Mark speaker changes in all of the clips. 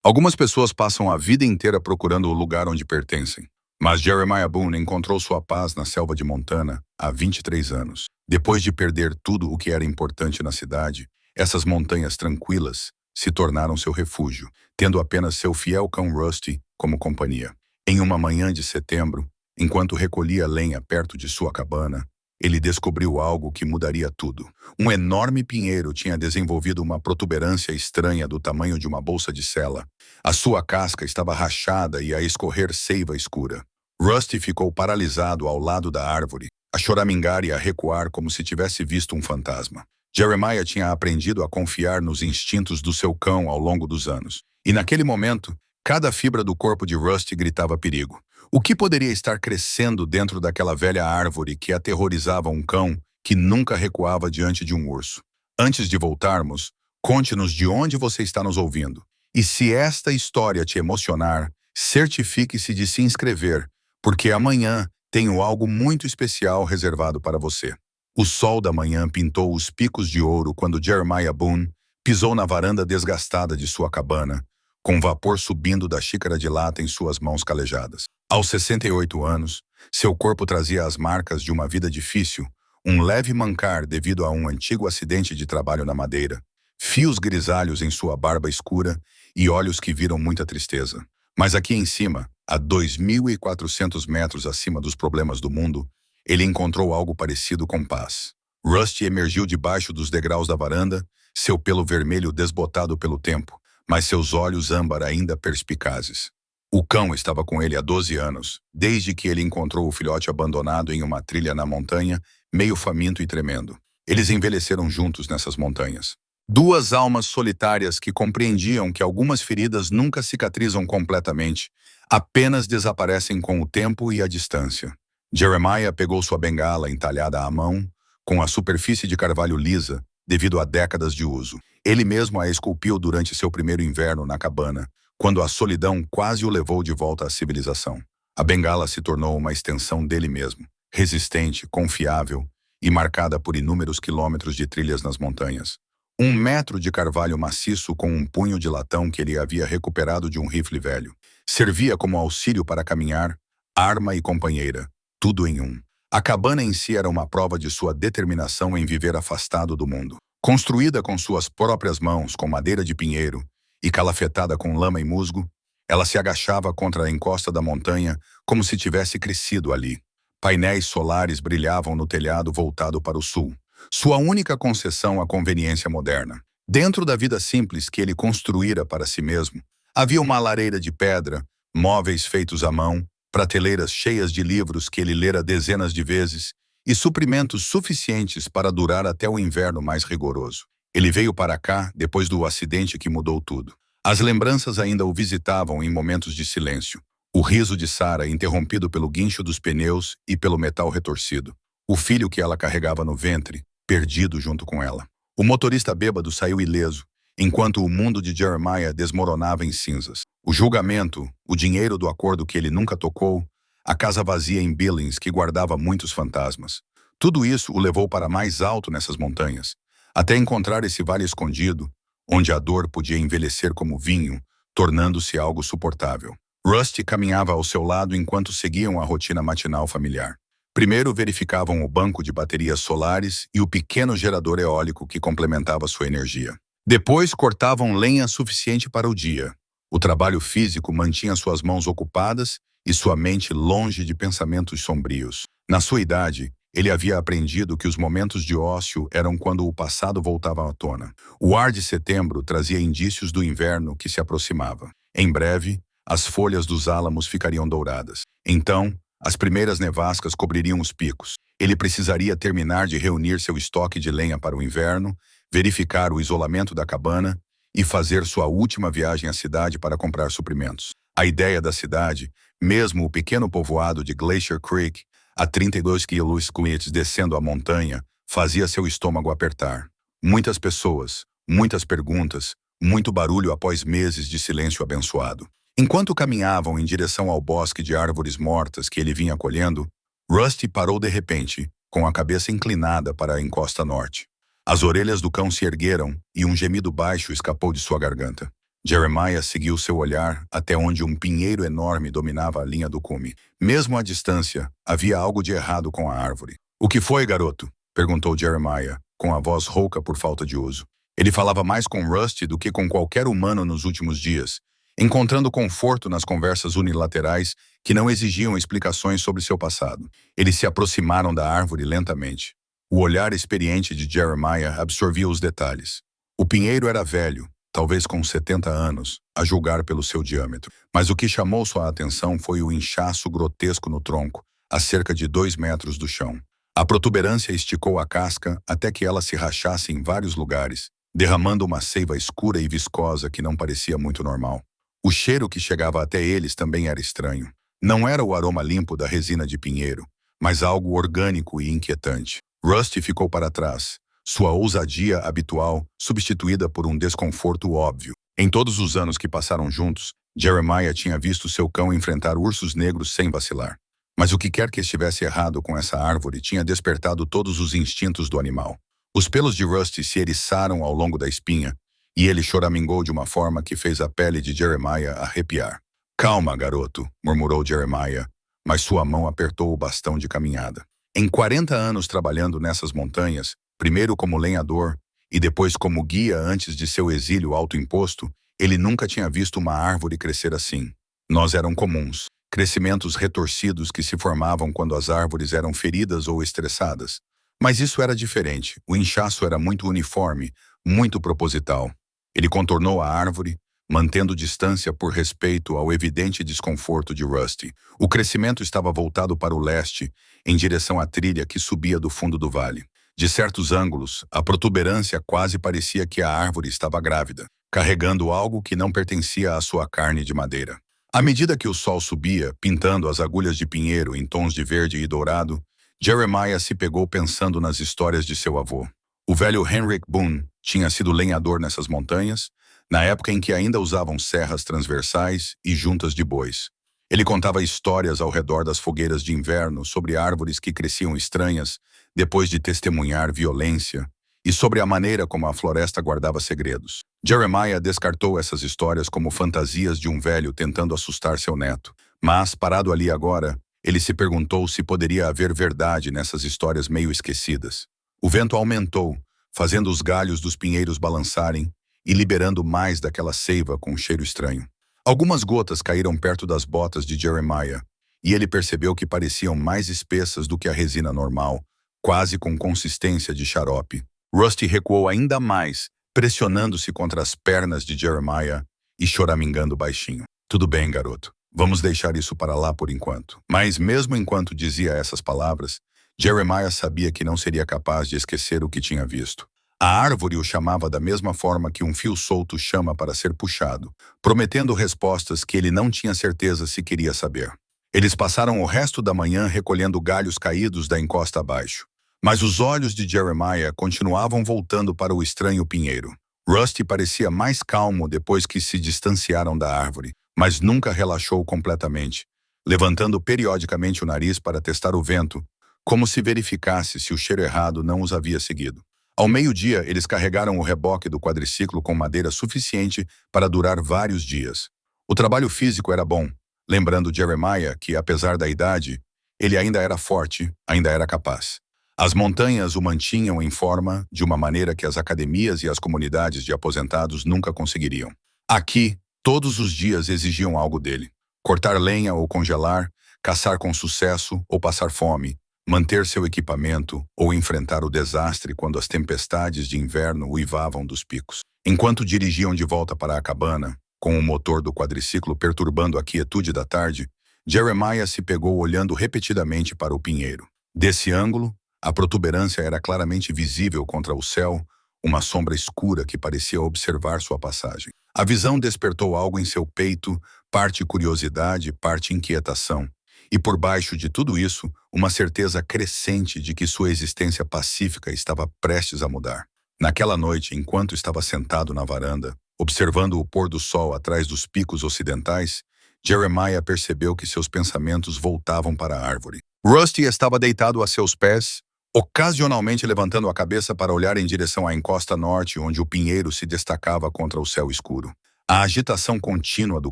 Speaker 1: Algumas pessoas passam a vida inteira procurando o lugar onde pertencem. Mas Jeremiah Boone encontrou sua paz na selva de Montana há 23 anos. Depois de perder tudo o que era importante na cidade, essas montanhas tranquilas se tornaram seu refúgio, tendo apenas seu fiel cão Rusty como companhia. Em uma manhã de setembro, enquanto recolhia lenha perto de sua cabana, ele descobriu algo que mudaria tudo. Um enorme pinheiro tinha desenvolvido uma protuberância estranha do tamanho de uma bolsa de sela. A sua casca estava rachada e a escorrer seiva escura. Rusty ficou paralisado ao lado da árvore, a choramingar e a recuar como se tivesse visto um fantasma. Jeremiah tinha aprendido a confiar nos instintos do seu cão ao longo dos anos. E naquele momento, cada fibra do corpo de Rusty gritava perigo. O que poderia estar crescendo dentro daquela velha árvore que aterrorizava um cão que nunca recuava diante de um urso? Antes de voltarmos, conte-nos de onde você está nos ouvindo. E se esta história te emocionar, certifique-se de se inscrever, porque amanhã tenho algo muito especial reservado para você. O sol da manhã pintou os picos de ouro quando Jeremiah Boone pisou na varanda desgastada de sua cabana, com vapor subindo da xícara de lata em suas mãos calejadas. Aos 68 anos, seu corpo trazia as marcas de uma vida difícil, um leve mancar devido a um antigo acidente de trabalho na madeira, fios grisalhos em sua barba escura e olhos que viram muita tristeza. Mas aqui em cima, a 2.400 metros acima dos problemas do mundo, ele encontrou algo parecido com paz. Rusty emergiu debaixo dos degraus da varanda, seu pelo vermelho desbotado pelo tempo, mas seus olhos âmbar ainda perspicazes. O cão estava com ele há 12 anos, desde que ele encontrou o filhote abandonado em uma trilha na montanha, meio faminto e tremendo. Eles envelheceram juntos nessas montanhas. Duas almas solitárias que compreendiam que algumas feridas nunca cicatrizam completamente, apenas desaparecem com o tempo e a distância. Jeremiah pegou sua bengala entalhada à mão, com a superfície de carvalho lisa, devido a décadas de uso. Ele mesmo a esculpiu durante seu primeiro inverno na cabana, quando a solidão quase o levou de volta à civilização. A bengala se tornou uma extensão dele mesmo, resistente, confiável e marcada por inúmeros quilômetros de trilhas nas montanhas. 1 metro de carvalho maciço com um punho de latão que ele havia recuperado de um rifle velho. Servia como auxílio para caminhar, arma e companheira, tudo em um. A cabana em si era uma prova de sua determinação em viver afastado do mundo. Construída com suas próprias mãos com madeira de pinheiro e calafetada com lama e musgo, ela se agachava contra a encosta da montanha como se tivesse crescido ali. Painéis solares brilhavam no telhado voltado para o sul. Sua única concessão à conveniência moderna. Dentro da vida simples que ele construíra para si mesmo, havia uma lareira de pedra, móveis feitos à mão, prateleiras cheias de livros que ele lera dezenas de vezes e suprimentos suficientes para durar até o inverno mais rigoroso. Ele veio para cá depois do acidente que mudou tudo. As lembranças ainda o visitavam em momentos de silêncio. O riso de Sarah interrompido pelo guincho dos pneus e pelo metal retorcido. O filho que ela carregava no ventre, perdido junto com ela. O motorista bêbado saiu ileso, enquanto o mundo de Jeremiah desmoronava em cinzas. O julgamento, o dinheiro do acordo que ele nunca tocou, a casa vazia em Billings que guardava muitos fantasmas. Tudo isso o levou para mais alto nessas montanhas, até encontrar esse vale escondido, onde a dor podia envelhecer como vinho, tornando-se algo suportável. Rusty caminhava ao seu lado enquanto seguiam a rotina matinal familiar. Primeiro verificavam o banco de baterias solares e o pequeno gerador eólico que complementava sua energia. Depois cortavam lenha suficiente para o dia. O trabalho físico mantinha suas mãos ocupadas e sua mente longe de pensamentos sombrios. Na sua idade, ele havia aprendido que os momentos de ócio eram quando o passado voltava à tona. O ar de setembro trazia indícios do inverno que se aproximava. Em breve, as folhas dos álamos ficariam douradas. Então, as primeiras nevascas cobririam os picos. Ele precisaria terminar de reunir seu estoque de lenha para o inverno, verificar o isolamento da cabana e fazer sua última viagem à cidade para comprar suprimentos. A ideia da cidade, mesmo o pequeno povoado de Glacier Creek, a 32 quilômetros descendo a montanha, fazia seu estômago apertar. Muitas pessoas, muitas perguntas, muito barulho após meses de silêncio abençoado. Enquanto caminhavam em direção ao bosque de árvores mortas que ele vinha colhendo, Rusty parou de repente, com a cabeça inclinada para a encosta norte. As orelhas do cão se ergueram e um gemido baixo escapou de sua garganta. Jeremiah seguiu seu olhar até onde um pinheiro enorme dominava a linha do cume. Mesmo à distância, havia algo de errado com a árvore. "O que foi, garoto?" perguntou Jeremiah, com a voz rouca por falta de uso. Ele falava mais com Rusty do que com qualquer humano nos últimos dias, encontrando conforto nas conversas unilaterais que não exigiam explicações sobre seu passado. Eles se aproximaram da árvore lentamente. O olhar experiente de Jeremiah absorvia os detalhes. O pinheiro era velho, talvez com 70 anos, a julgar pelo seu diâmetro. Mas o que chamou sua atenção foi o inchaço grotesco no tronco, a cerca de 2 metros do chão. A protuberância esticou a casca até que ela se rachasse em vários lugares, derramando uma seiva escura e viscosa que não parecia muito normal. O cheiro que chegava até eles também era estranho. Não era o aroma limpo da resina de pinheiro, mas algo orgânico e inquietante. Rusty ficou para trás, sua ousadia habitual substituída por um desconforto óbvio. Em todos os anos que passaram juntos, Jeremiah tinha visto seu cão enfrentar ursos negros sem vacilar. Mas o que quer que estivesse errado com essa árvore tinha despertado todos os instintos do animal. Os pelos de Rusty se eriçaram ao longo da espinha, e ele choramingou de uma forma que fez a pele de Jeremiah arrepiar. "Calma, garoto", murmurou Jeremiah, mas sua mão apertou o bastão de caminhada. Em 40 anos trabalhando nessas montanhas, primeiro como lenhador e depois como guia antes de seu exílio autoimposto, ele nunca tinha visto uma árvore crescer assim. Nós eram comuns, crescimentos retorcidos que se formavam quando as árvores eram feridas ou estressadas. Mas isso era diferente, o inchaço era muito uniforme, muito proposital. Ele contornou a árvore, mantendo distância por respeito ao evidente desconforto de Rusty. O crescimento estava voltado para o leste, em direção à trilha que subia do fundo do vale. De certos ângulos, a protuberância quase parecia que a árvore estava grávida, carregando algo que não pertencia à sua carne de madeira. À medida que o sol subia, pintando as agulhas de pinheiro em tons de verde e dourado, Jeremiah se pegou pensando nas histórias de seu avô. O velho Henrik Boone tinha sido lenhador nessas montanhas, na época em que ainda usavam serras transversais e juntas de bois. Ele contava histórias ao redor das fogueiras de inverno sobre árvores que cresciam estranhas depois de testemunhar violência e sobre a maneira como a floresta guardava segredos. Jeremiah descartou essas histórias como fantasias de um velho tentando assustar seu neto. Mas, parado ali agora, ele se perguntou se poderia haver verdade nessas histórias meio esquecidas. O vento aumentou, fazendo os galhos dos pinheiros balançarem e liberando mais daquela seiva com um cheiro estranho. Algumas gotas caíram perto das botas de Jeremiah, e ele percebeu que pareciam mais espessas do que a resina normal, quase com consistência de xarope. Rusty recuou ainda mais, pressionando-se contra as pernas de Jeremiah e choramingando baixinho. "Tudo bem, garoto. Vamos deixar isso para lá por enquanto." Mas mesmo enquanto dizia essas palavras, Jeremiah sabia que não seria capaz de esquecer o que tinha visto. A árvore o chamava da mesma forma que um fio solto chama para ser puxado, prometendo respostas que ele não tinha certeza se queria saber. Eles passaram o resto da manhã recolhendo galhos caídos da encosta abaixo. Mas os olhos de Jeremiah continuavam voltando para o estranho pinheiro. Rusty parecia mais calmo depois que se distanciaram da árvore, mas nunca relaxou completamente, levantando periodicamente o nariz para testar o vento, como se verificasse se o cheiro errado não os havia seguido. Ao meio-dia, eles carregaram o reboque do quadriciclo com madeira suficiente para durar vários dias. O trabalho físico era bom, lembrando Jeremiah que, apesar da idade, ele ainda era forte, ainda era capaz. As montanhas o mantinham em forma de uma maneira que as academias e as comunidades de aposentados nunca conseguiriam. Aqui, todos os dias exigiam algo dele. Cortar lenha ou congelar, caçar com sucesso ou passar fome, manter seu equipamento ou enfrentar o desastre quando as tempestades de inverno uivavam dos picos. Enquanto dirigiam de volta para a cabana, com o motor do quadriciclo perturbando a quietude da tarde, Jeremiah se pegou olhando repetidamente para o pinheiro. Desse ângulo, a protuberância era claramente visível contra o céu, uma sombra escura que parecia observar sua passagem. A visão despertou algo em seu peito, parte curiosidade, parte inquietação. E por baixo de tudo isso, uma certeza crescente de que sua existência pacífica estava prestes a mudar. Naquela noite, enquanto estava sentado na varanda, observando o pôr do sol atrás dos picos ocidentais, Jeremiah percebeu que seus pensamentos voltavam para a árvore. Rusty estava deitado a seus pés, ocasionalmente levantando a cabeça para olhar em direção à encosta norte, onde o pinheiro se destacava contra o céu escuro. A agitação contínua do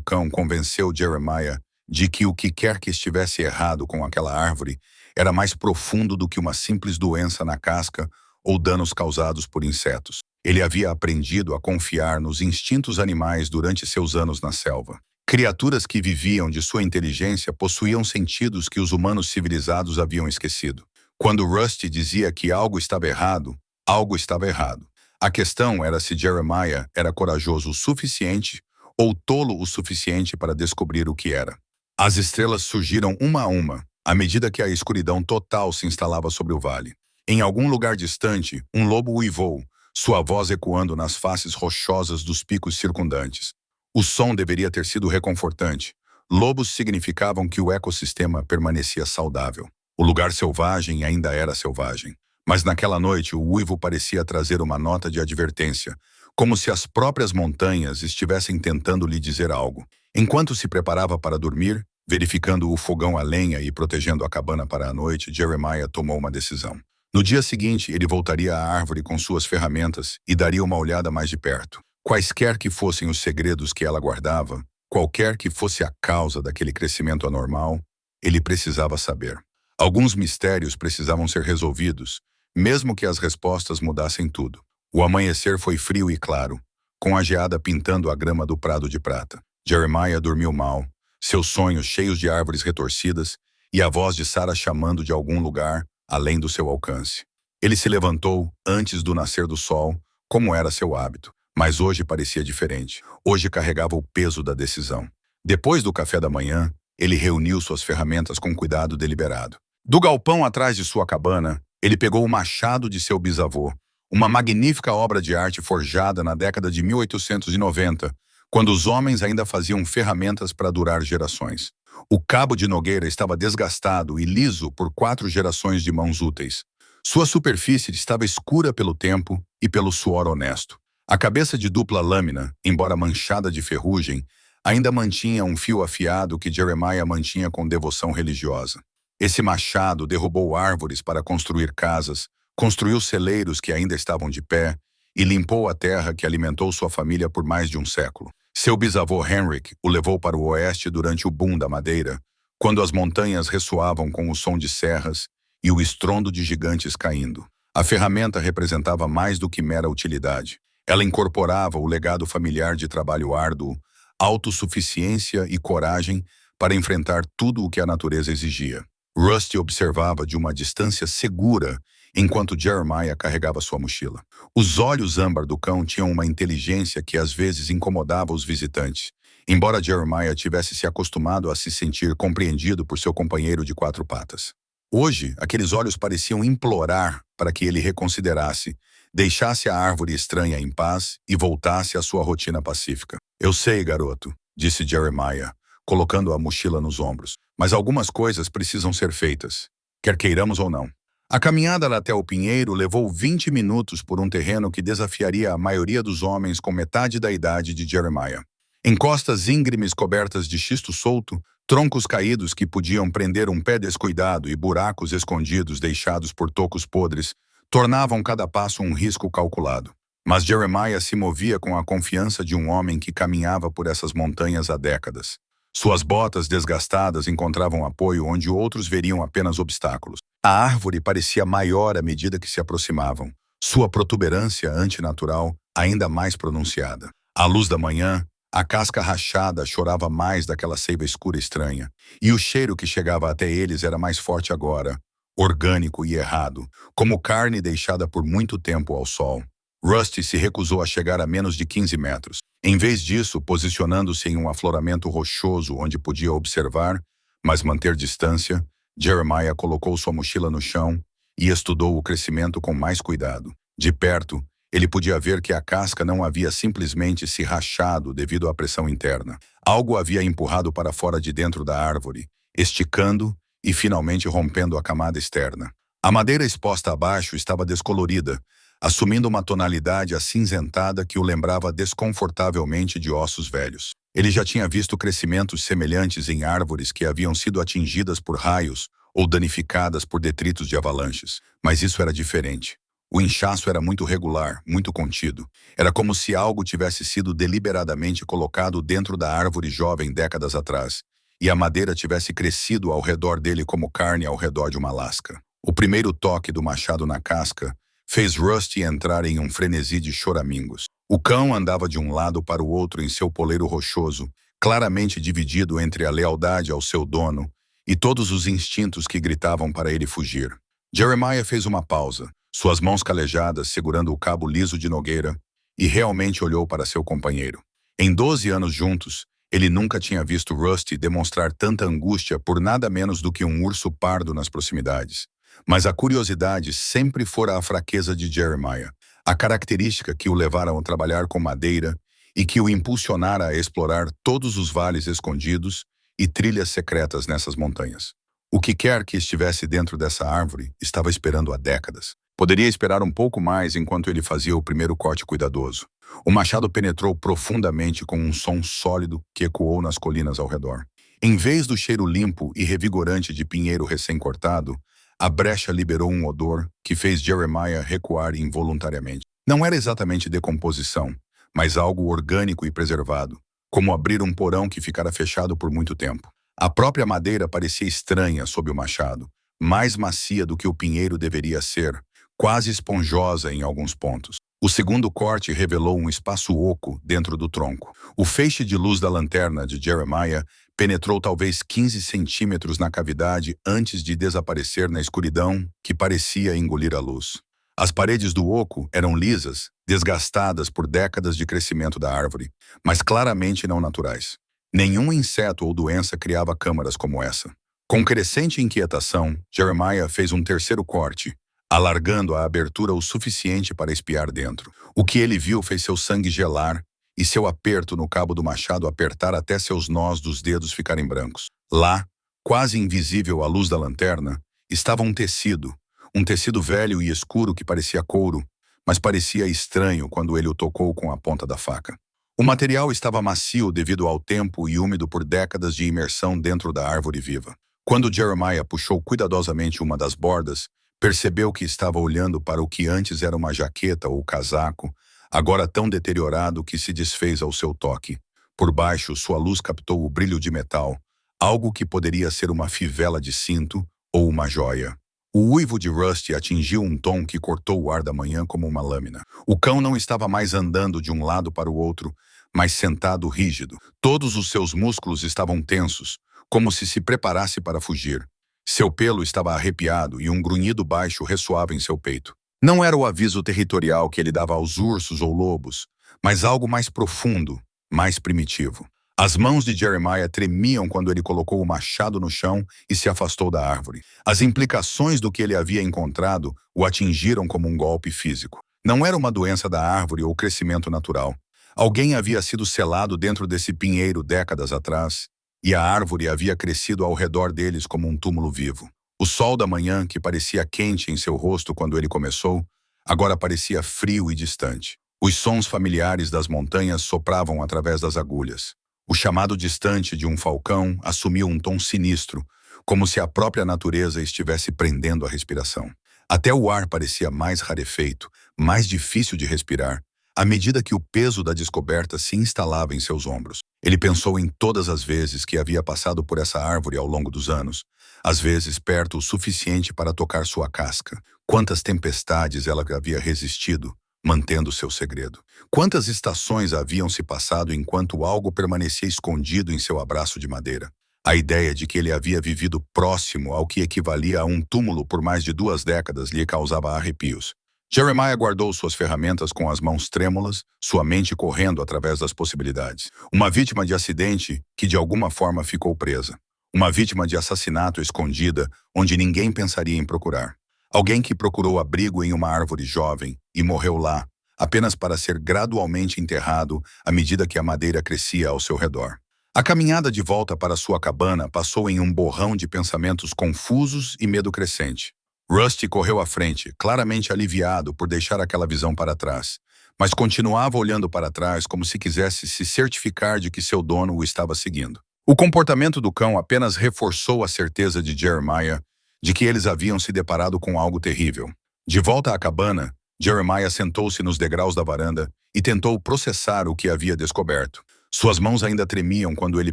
Speaker 1: cão convenceu Jeremiah de que o que quer que estivesse errado com aquela árvore era mais profundo do que uma simples doença na casca ou danos causados por insetos. Ele havia aprendido a confiar nos instintos animais durante seus anos na selva. Criaturas que viviam de sua inteligência possuíam sentidos que os humanos civilizados haviam esquecido. Quando Rusty dizia que algo estava errado, algo estava errado. A questão era se Jeremiah era corajoso o suficiente ou tolo o suficiente para descobrir o que era. As estrelas surgiram uma a uma, à medida que a escuridão total se instalava sobre o vale. Em algum lugar distante, um lobo uivou, sua voz ecoando nas faces rochosas dos picos circundantes. O som deveria ter sido reconfortante. Lobos significavam que o ecossistema permanecia saudável. O lugar selvagem ainda era selvagem. Mas naquela noite o uivo parecia trazer uma nota de advertência, como se as próprias montanhas estivessem tentando lhe dizer algo. Enquanto se preparava para dormir, verificando o fogão a lenha e protegendo a cabana para a noite, Jeremiah tomou uma decisão. No dia seguinte, ele voltaria à árvore com suas ferramentas e daria uma olhada mais de perto. Quaisquer que fossem os segredos que ela guardava, qualquer que fosse a causa daquele crescimento anormal, ele precisava saber. Alguns mistérios precisavam ser resolvidos, mesmo que as respostas mudassem tudo. O amanhecer foi frio e claro, com a geada pintando a grama do prado de prata. Jeremiah dormiu mal, seus sonhos cheios de árvores retorcidas e a voz de Sarah chamando de algum lugar além do seu alcance. Ele se levantou antes do nascer do sol, como era seu hábito, mas hoje parecia diferente. Hoje carregava o peso da decisão. Depois do café da manhã, ele reuniu suas ferramentas com cuidado deliberado. Do galpão atrás de sua cabana, ele pegou o machado de seu bisavô, uma magnífica obra de arte forjada na década de 1890, quando os homens ainda faziam ferramentas para durar gerações. O cabo de nogueira estava desgastado e liso por 4 gerações de mãos úteis. Sua superfície estava escura pelo tempo e pelo suor honesto. A cabeça de dupla lâmina, embora manchada de ferrugem, ainda mantinha um fio afiado que Jeremiah mantinha com devoção religiosa. Esse machado derrubou árvores para construir casas, construiu celeiros que ainda estavam de pé e limpou a terra que alimentou sua família por mais de um século. Seu bisavô Henrik o levou para o oeste durante o boom da madeira, quando as montanhas ressoavam com o som de serras e o estrondo de gigantes caindo. A ferramenta representava mais do que mera utilidade. Ela incorporava o legado familiar de trabalho árduo, autossuficiência e coragem para enfrentar tudo o que a natureza exigia. Rusty observava de uma distância segura enquanto Jeremiah carregava sua mochila. Os olhos âmbar do cão tinham uma inteligência que às vezes incomodava os visitantes, embora Jeremiah tivesse se acostumado a se sentir compreendido por seu companheiro de 4 patas. Hoje, aqueles olhos pareciam implorar para que ele reconsiderasse, deixasse a árvore estranha em paz e voltasse à sua rotina pacífica. "Eu sei, garoto", disse Jeremiah, colocando a mochila nos ombros, "mas algumas coisas precisam ser feitas, quer queiramos ou não." A caminhada até o pinheiro levou 20 minutos por um terreno que desafiaria a maioria dos homens com metade da idade de Jeremiah. Encostas íngremes cobertas de xisto solto, troncos caídos que podiam prender um pé descuidado e buracos escondidos deixados por tocos podres, tornavam cada passo um risco calculado. Mas Jeremiah se movia com a confiança de um homem que caminhava por essas montanhas há décadas. Suas botas desgastadas encontravam apoio onde outros veriam apenas obstáculos. A árvore parecia maior à medida que se aproximavam, sua protuberância antinatural ainda mais pronunciada. À luz da manhã, a casca rachada chorava mais daquela seiva escura estranha, e o cheiro que chegava até eles era mais forte agora, orgânico e errado, como carne deixada por muito tempo ao sol. Rusty se recusou a chegar a menos de 15 metros. Em vez disso, posicionando-se em um afloramento rochoso onde podia observar, mas manter distância, Jeremiah colocou sua mochila no chão e estudou o crescimento com mais cuidado. De perto, ele podia ver que a casca não havia simplesmente se rachado devido à pressão interna. Algo havia empurrado para fora de dentro da árvore, esticando e finalmente rompendo a camada externa. A madeira exposta abaixo estava descolorida, assumindo uma tonalidade acinzentada que o lembrava desconfortavelmente de ossos velhos. Ele já tinha visto crescimentos semelhantes em árvores que haviam sido atingidas por raios ou danificadas por detritos de avalanches, mas isso era diferente. O inchaço era muito regular, muito contido. Era como se algo tivesse sido deliberadamente colocado dentro da árvore jovem décadas atrás, e a madeira tivesse crescido ao redor dele como carne ao redor de uma lasca. O primeiro toque do machado na casca fez Rusty entrar em um frenesi de choramingos. O cão andava de um lado para o outro em seu poleiro rochoso, claramente dividido entre a lealdade ao seu dono e todos os instintos que gritavam para ele fugir. Jeremiah fez uma pausa, suas mãos calejadas segurando o cabo liso de Nogueira, e realmente olhou para seu companheiro. Em 12 anos juntos, ele nunca tinha visto Rusty demonstrar tanta angústia por nada menos do que um urso pardo nas proximidades. Mas a curiosidade sempre fora a fraqueza de Jeremiah, a característica que o levara a trabalhar com madeira e que o impulsionara a explorar todos os vales escondidos e trilhas secretas nessas montanhas. O que quer que estivesse dentro dessa árvore estava esperando há décadas. Poderia esperar um pouco mais enquanto ele fazia o primeiro corte cuidadoso. O machado penetrou profundamente com um som sólido que ecoou nas colinas ao redor. Em vez do cheiro limpo e revigorante de pinheiro recém-cortado, a brecha liberou um odor que fez Jeremiah recuar involuntariamente. Não era exatamente decomposição, mas algo orgânico e preservado, como abrir um porão que ficara fechado por muito tempo. A própria madeira parecia estranha sob o machado, mais macia do que o pinheiro deveria ser, quase esponjosa em alguns pontos. O segundo corte revelou um espaço oco dentro do tronco. O feixe de luz da lanterna de Jeremiah penetrou talvez 15 centímetros na cavidade antes de desaparecer na escuridão que parecia engolir a luz. As paredes do oco eram lisas, desgastadas por décadas de crescimento da árvore, mas claramente não naturais. Nenhum inseto ou doença criava câmaras como essa. Com crescente inquietação, Jeremiah fez um terceiro corte, alargando a abertura o suficiente para espiar dentro. O que ele viu fez seu sangue gelar e seu aperto no cabo do machado apertar até seus nós dos dedos ficarem brancos. Lá, quase invisível à luz da lanterna, estava um tecido velho e escuro que parecia couro, mas parecia estranho quando ele o tocou com a ponta da faca. O material estava macio devido ao tempo e úmido por décadas de imersão dentro da árvore viva. Quando Jeremiah puxou cuidadosamente uma das bordas, percebeu que estava olhando para o que antes era uma jaqueta ou casaco, agora tão deteriorado que se desfez ao seu toque. Por baixo, sua luz captou o brilho de metal, algo que poderia ser uma fivela de cinto ou uma joia. O uivo de Rusty atingiu um tom que cortou o ar da manhã como uma lâmina. O cão não estava mais andando de um lado para o outro, mas sentado rígido. Todos os seus músculos estavam tensos, como se preparasse para fugir. Seu pelo estava arrepiado e um grunhido baixo ressoava em seu peito. Não era o aviso territorial que ele dava aos ursos ou lobos, mas algo mais profundo, mais primitivo. As mãos de Jeremiah tremiam quando ele colocou o machado no chão e se afastou da árvore. As implicações do que ele havia encontrado o atingiram como um golpe físico. Não era uma doença da árvore ou crescimento natural. Alguém havia sido selado dentro desse pinheiro décadas atrás, e a árvore havia crescido ao redor deles como um túmulo vivo. O sol da manhã, que parecia quente em seu rosto quando ele começou, agora parecia frio e distante. Os sons familiares das montanhas sopravam através das agulhas. O chamado distante de um falcão assumiu um tom sinistro, como se a própria natureza estivesse prendendo a respiração. Até o ar parecia mais rarefeito, mais difícil de respirar, à medida que o peso da descoberta se instalava em seus ombros. Ele pensou em todas as vezes que havia passado por essa árvore ao longo dos anos, às vezes perto o suficiente para tocar sua casca. Quantas tempestades ela havia resistido, mantendo seu segredo. Quantas estações haviam se passado enquanto algo permanecia escondido em seu abraço de madeira. A ideia de que ele havia vivido próximo ao que equivalia a um túmulo por mais de 2 décadas lhe causava arrepios. Jeremiah guardou suas ferramentas com as mãos trêmulas, sua mente correndo através das possibilidades. Uma vítima de acidente que de alguma forma ficou presa. Uma vítima de assassinato escondida onde ninguém pensaria em procurar. Alguém que procurou abrigo em uma árvore jovem e morreu lá, apenas para ser gradualmente enterrado à medida que a madeira crescia ao seu redor. A caminhada de volta para sua cabana passou em um borrão de pensamentos confusos e medo crescente. Rusty correu à frente, claramente aliviado por deixar aquela visão para trás, mas continuava olhando para trás como se quisesse se certificar de que seu dono o estava seguindo. O comportamento do cão apenas reforçou a certeza de Jeremiah de que eles haviam se deparado com algo terrível. De volta à cabana, Jeremiah sentou-se nos degraus da varanda e tentou processar o que havia descoberto. Suas mãos ainda tremiam quando ele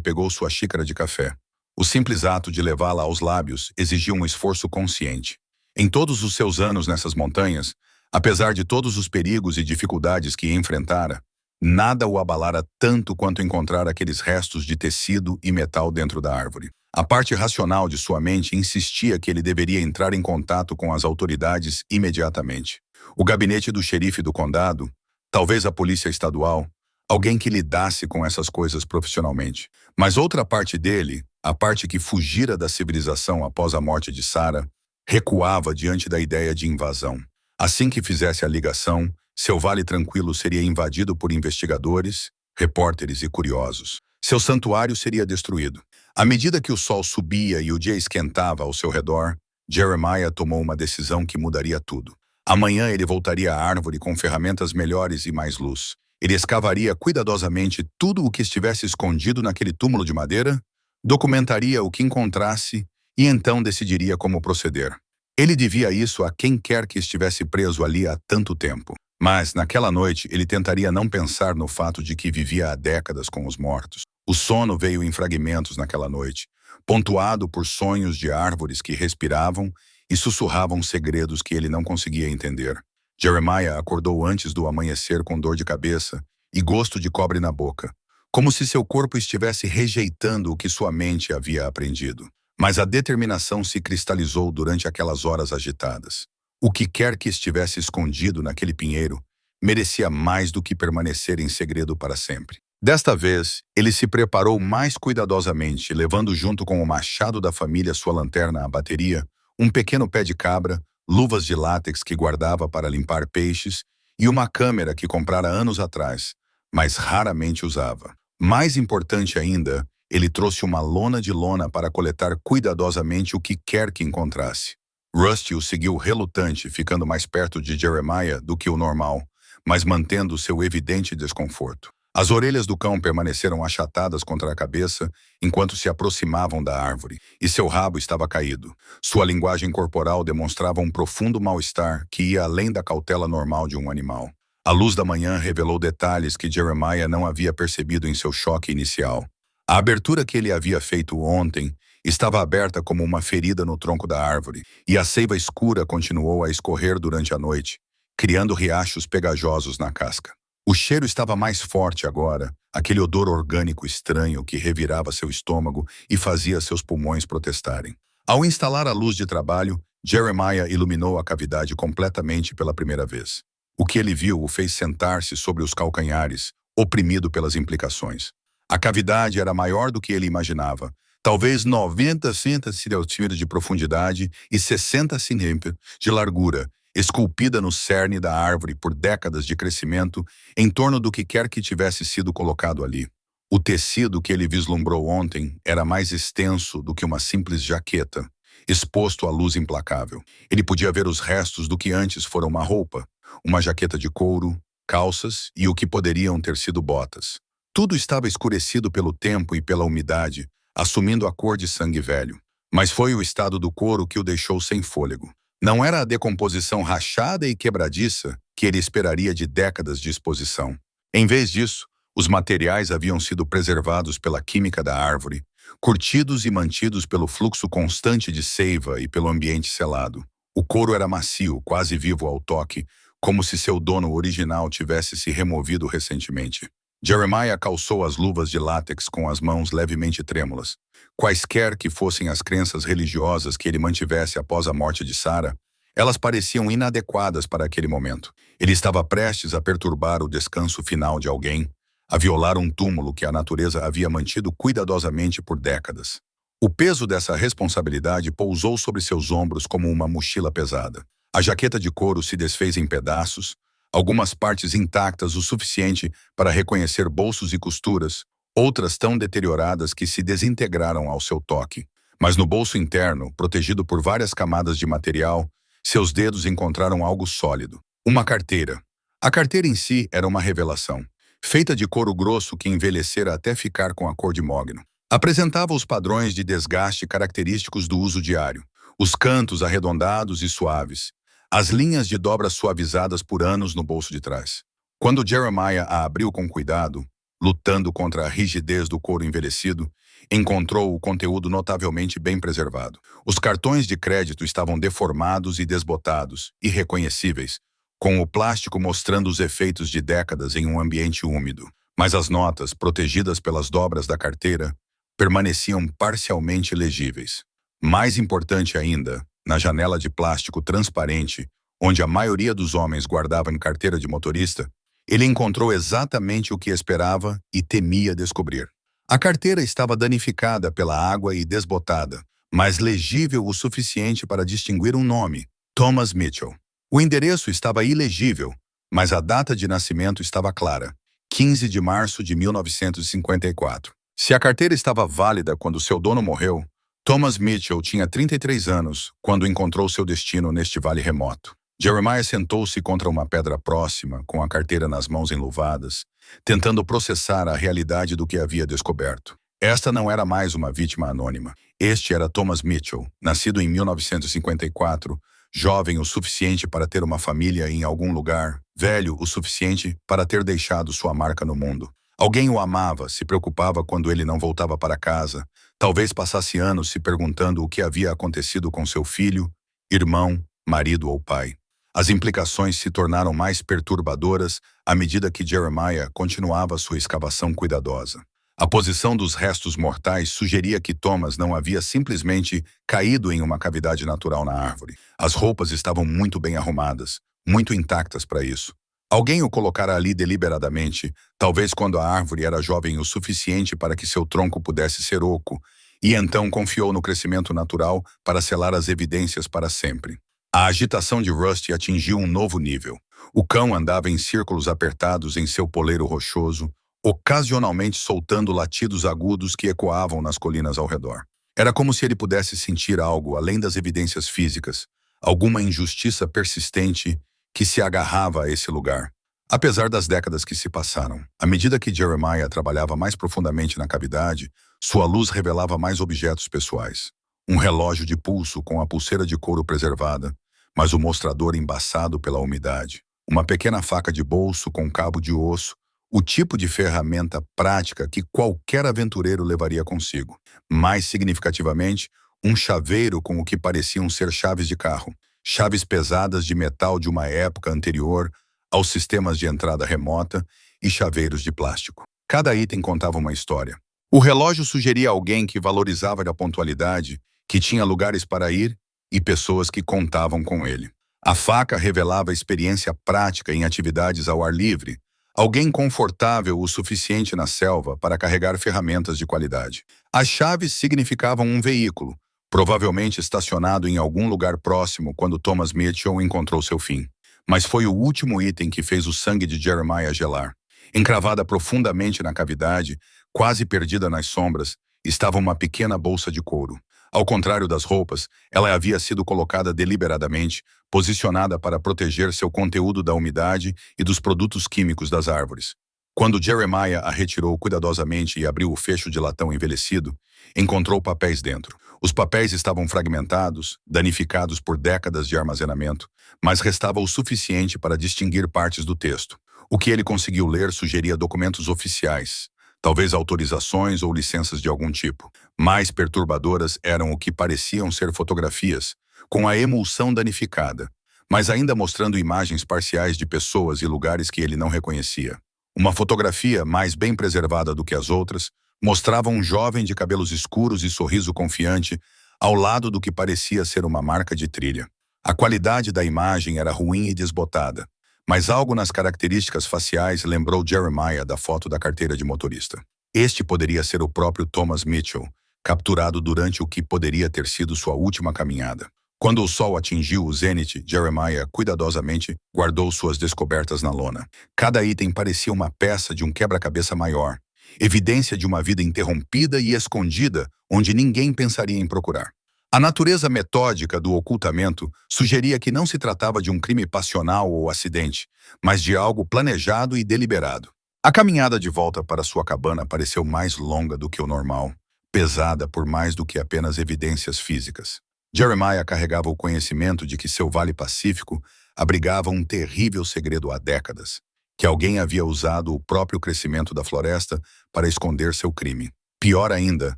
Speaker 1: pegou sua xícara de café. O simples ato de levá-la aos lábios exigia um esforço consciente. Em todos os seus anos nessas montanhas, apesar de todos os perigos e dificuldades que enfrentara, nada o abalara tanto quanto encontrar aqueles restos de tecido e metal dentro da árvore. A parte racional de sua mente insistia que ele deveria entrar em contato com as autoridades imediatamente. O gabinete do xerife do condado, talvez a polícia estadual, alguém que lidasse com essas coisas profissionalmente. Mas outra parte dele, a parte que fugira da civilização após a morte de Sarah, recuava diante da ideia de invasão. Assim que fizesse a ligação, seu vale tranquilo seria invadido por investigadores, repórteres e curiosos. Seu santuário seria destruído. À medida que o sol subia e o dia esquentava ao seu redor, Jeremiah tomou uma decisão que mudaria tudo. Amanhã ele voltaria à árvore com ferramentas melhores e mais luz. Ele escavaria cuidadosamente tudo o que estivesse escondido naquele túmulo de madeira, documentaria o que encontrasse e então decidiria como proceder. Ele devia isso a quem quer que estivesse preso ali há tanto tempo. Mas, naquela noite, ele tentaria não pensar no fato de que vivia há décadas com os mortos. O sono veio em fragmentos naquela noite, pontuado por sonhos de árvores que respiravam e sussurravam segredos que ele não conseguia entender. Jeremiah acordou antes do amanhecer com dor de cabeça e gosto de cobre na boca, como se seu corpo estivesse rejeitando o que sua mente havia aprendido. Mas a determinação se cristalizou durante aquelas horas agitadas. O que quer que estivesse escondido naquele pinheiro merecia mais do que permanecer em segredo para sempre. Desta vez, ele se preparou mais cuidadosamente, levando junto com o machado da família sua lanterna à bateria, um pequeno pé de cabra, luvas de látex que guardava para limpar peixes e uma câmera que comprara anos atrás, mas raramente usava. Mais importante ainda, ele trouxe uma lona de lona para coletar cuidadosamente o que quer que encontrasse. Rusty o seguiu relutante, ficando mais perto de Jeremiah do que o normal, mas mantendo seu evidente desconforto. As orelhas do cão permaneceram achatadas contra a cabeça enquanto se aproximavam da árvore, e seu rabo estava caído. Sua linguagem corporal demonstrava um profundo mal-estar que ia além da cautela normal de um animal. A luz da manhã revelou detalhes que Jeremiah não havia percebido em seu choque inicial. A abertura que ele havia feito ontem estava aberta como uma ferida no tronco da árvore, e a seiva escura continuou a escorrer durante a noite, criando riachos pegajosos na casca. O cheiro estava mais forte agora, aquele odor orgânico estranho que revirava seu estômago e fazia seus pulmões protestarem. Ao instalar a luz de trabalho, Jeremiah iluminou a cavidade completamente pela primeira vez. O que ele viu o fez sentar-se sobre os calcanhares, oprimido pelas implicações. A cavidade era maior do que ele imaginava, talvez 90 centímetros de profundidade e 60 centímetros de largura, esculpida no cerne da árvore por décadas de crescimento em torno do que quer que tivesse sido colocado ali. O tecido que ele vislumbrou ontem era mais extenso do que uma simples jaqueta, exposto à luz implacável. Ele podia ver os restos do que antes fora uma roupa, uma jaqueta de couro, calças e o que poderiam ter sido botas. Tudo estava escurecido pelo tempo e pela umidade, assumindo a cor de sangue velho. Mas foi o estado do couro que o deixou sem fôlego. Não era a decomposição rachada e quebradiça que ele esperaria de décadas de exposição. Em vez disso, os materiais haviam sido preservados pela química da árvore, curtidos e mantidos pelo fluxo constante de seiva e pelo ambiente selado. O couro era macio, quase vivo ao toque, como se seu dono original tivesse se removido recentemente. Jeremiah calçou as luvas de látex com as mãos levemente trêmulas. Quaisquer que fossem as crenças religiosas que ele mantivesse após a morte de Sarah, elas pareciam inadequadas para aquele momento. Ele estava prestes a perturbar o descanso final de alguém, a violar um túmulo que a natureza havia mantido cuidadosamente por décadas. O peso dessa responsabilidade pousou sobre seus ombros como uma mochila pesada. A jaqueta de couro se desfez em pedaços, algumas partes intactas o suficiente para reconhecer bolsos e costuras, outras tão deterioradas que se desintegraram ao seu toque. Mas no bolso interno, protegido por várias camadas de material, seus dedos encontraram algo sólido. Uma carteira. A carteira em si era uma revelação. Feita de couro grosso que envelhecera até ficar com a cor de mogno. Apresentava os padrões de desgaste característicos do uso diário. Os cantos arredondados e suaves. as linhas de dobra suavizadas por anos no bolso de trás. Quando Jeremiah a abriu com cuidado, lutando contra a rigidez do couro envelhecido, encontrou o conteúdo notavelmente bem preservado. Os cartões de crédito estavam deformados e desbotados, irreconhecíveis, com o plástico mostrando os efeitos de décadas em um ambiente úmido. Mas as notas, protegidas pelas dobras da carteira, permaneciam parcialmente legíveis. Mais importante ainda, na janela de plástico transparente, onde a maioria dos homens guardavam carteira de motorista, ele encontrou exatamente o que esperava e temia descobrir. A carteira estava danificada pela água e desbotada, mas legível o suficiente para distinguir um nome: Thomas Mitchell. O endereço estava ilegível, mas a data de nascimento estava clara: 15 de março de 1954. Se a carteira estava válida quando seu dono morreu, Thomas Mitchell tinha 33 anos quando encontrou seu destino neste vale remoto. Jeremiah sentou-se contra uma pedra próxima, com a carteira nas mãos enluvadas, tentando processar a realidade do que havia descoberto. Esta não era mais uma vítima anônima. Este era Thomas Mitchell, nascido em 1954, jovem o suficiente para ter uma família em algum lugar, velho o suficiente para ter deixado sua marca no mundo. Alguém o amava, se preocupava quando ele não voltava para casa, talvez passasse anos se perguntando o que havia acontecido com seu filho, irmão, marido ou pai. As implicações se tornaram mais perturbadoras à medida que Jeremiah continuava sua escavação cuidadosa. A posição dos restos mortais sugeria que Thomas não havia simplesmente caído em uma cavidade natural na árvore. As roupas estavam muito bem arrumadas, muito intactas para isso. Alguém o colocara ali deliberadamente, talvez quando a árvore era jovem o suficiente para que seu tronco pudesse ser oco, e então confiou no crescimento natural para selar as evidências para sempre. A agitação de Rusty atingiu um novo nível. O cão andava em círculos apertados em seu poleiro rochoso, ocasionalmente soltando latidos agudos que ecoavam nas colinas ao redor. Era como se ele pudesse sentir algo além das evidências físicas, alguma injustiça persistente que se agarrava a esse lugar. Apesar das décadas que se passaram, à medida que Jeremiah trabalhava mais profundamente na cavidade, sua luz revelava mais objetos pessoais. Um relógio de pulso com a pulseira de couro preservada, mas o mostrador embaçado pela umidade. Uma pequena faca de bolso com cabo de osso, o tipo de ferramenta prática que qualquer aventureiro levaria consigo. Mais significativamente, um chaveiro com o que pareciam ser chaves de carro, chaves pesadas de metal de uma época anterior aos sistemas de entrada remota e chaveiros de plástico. Cada item contava uma história. O relógio sugeria alguém que valorizava a pontualidade, que tinha lugares para ir e pessoas que contavam com ele. A faca revelava experiência prática em atividades ao ar livre, alguém confortável o suficiente na selva para carregar ferramentas de qualidade. As chaves significavam um veículo, provavelmente estacionado em algum lugar próximo quando Thomas Mitchell encontrou seu fim. Mas foi o último item que fez o sangue de Jeremiah gelar. Encravada profundamente na cavidade, quase perdida nas sombras, estava uma pequena bolsa de couro. Ao contrário das roupas, ela havia sido colocada deliberadamente, posicionada para proteger seu conteúdo da umidade e dos produtos químicos das árvores. Quando Jeremiah a retirou cuidadosamente e abriu o fecho de latão envelhecido, encontrou papéis dentro. Os papéis estavam fragmentados, danificados por décadas de armazenamento, mas restava o suficiente para distinguir partes do texto. O que ele conseguiu ler sugeria documentos oficiais, talvez autorizações ou licenças de algum tipo. Mais perturbadoras eram o que pareciam ser fotografias, com a emulsão danificada, mas ainda mostrando imagens parciais de pessoas e lugares que ele não reconhecia. Uma fotografia, mais bem preservada do que as outras, mostrava um jovem de cabelos escuros e sorriso confiante, ao lado do que parecia ser uma marca de trilha. A qualidade da imagem era ruim e desbotada, mas algo nas características faciais lembrou Jeremiah da foto da carteira de motorista. Este poderia ser o próprio Thomas Mitchell, capturado durante o que poderia ter sido sua última caminhada. Quando o sol atingiu o zênite, Jeremiah cuidadosamente guardou suas descobertas na lona. Cada item parecia uma peça de um quebra-cabeça maior, evidência de uma vida interrompida e escondida onde ninguém pensaria em procurar. A natureza metódica do ocultamento sugeria que não se tratava de um crime passional ou acidente, mas de algo planejado e deliberado. A caminhada de volta para sua cabana pareceu mais longa do que o normal, pesada por mais do que apenas evidências físicas. Jeremiah carregava o conhecimento de que seu Vale Pacífico abrigava um terrível segredo há décadas, que alguém havia usado o próprio crescimento da floresta para esconder seu crime. Pior ainda,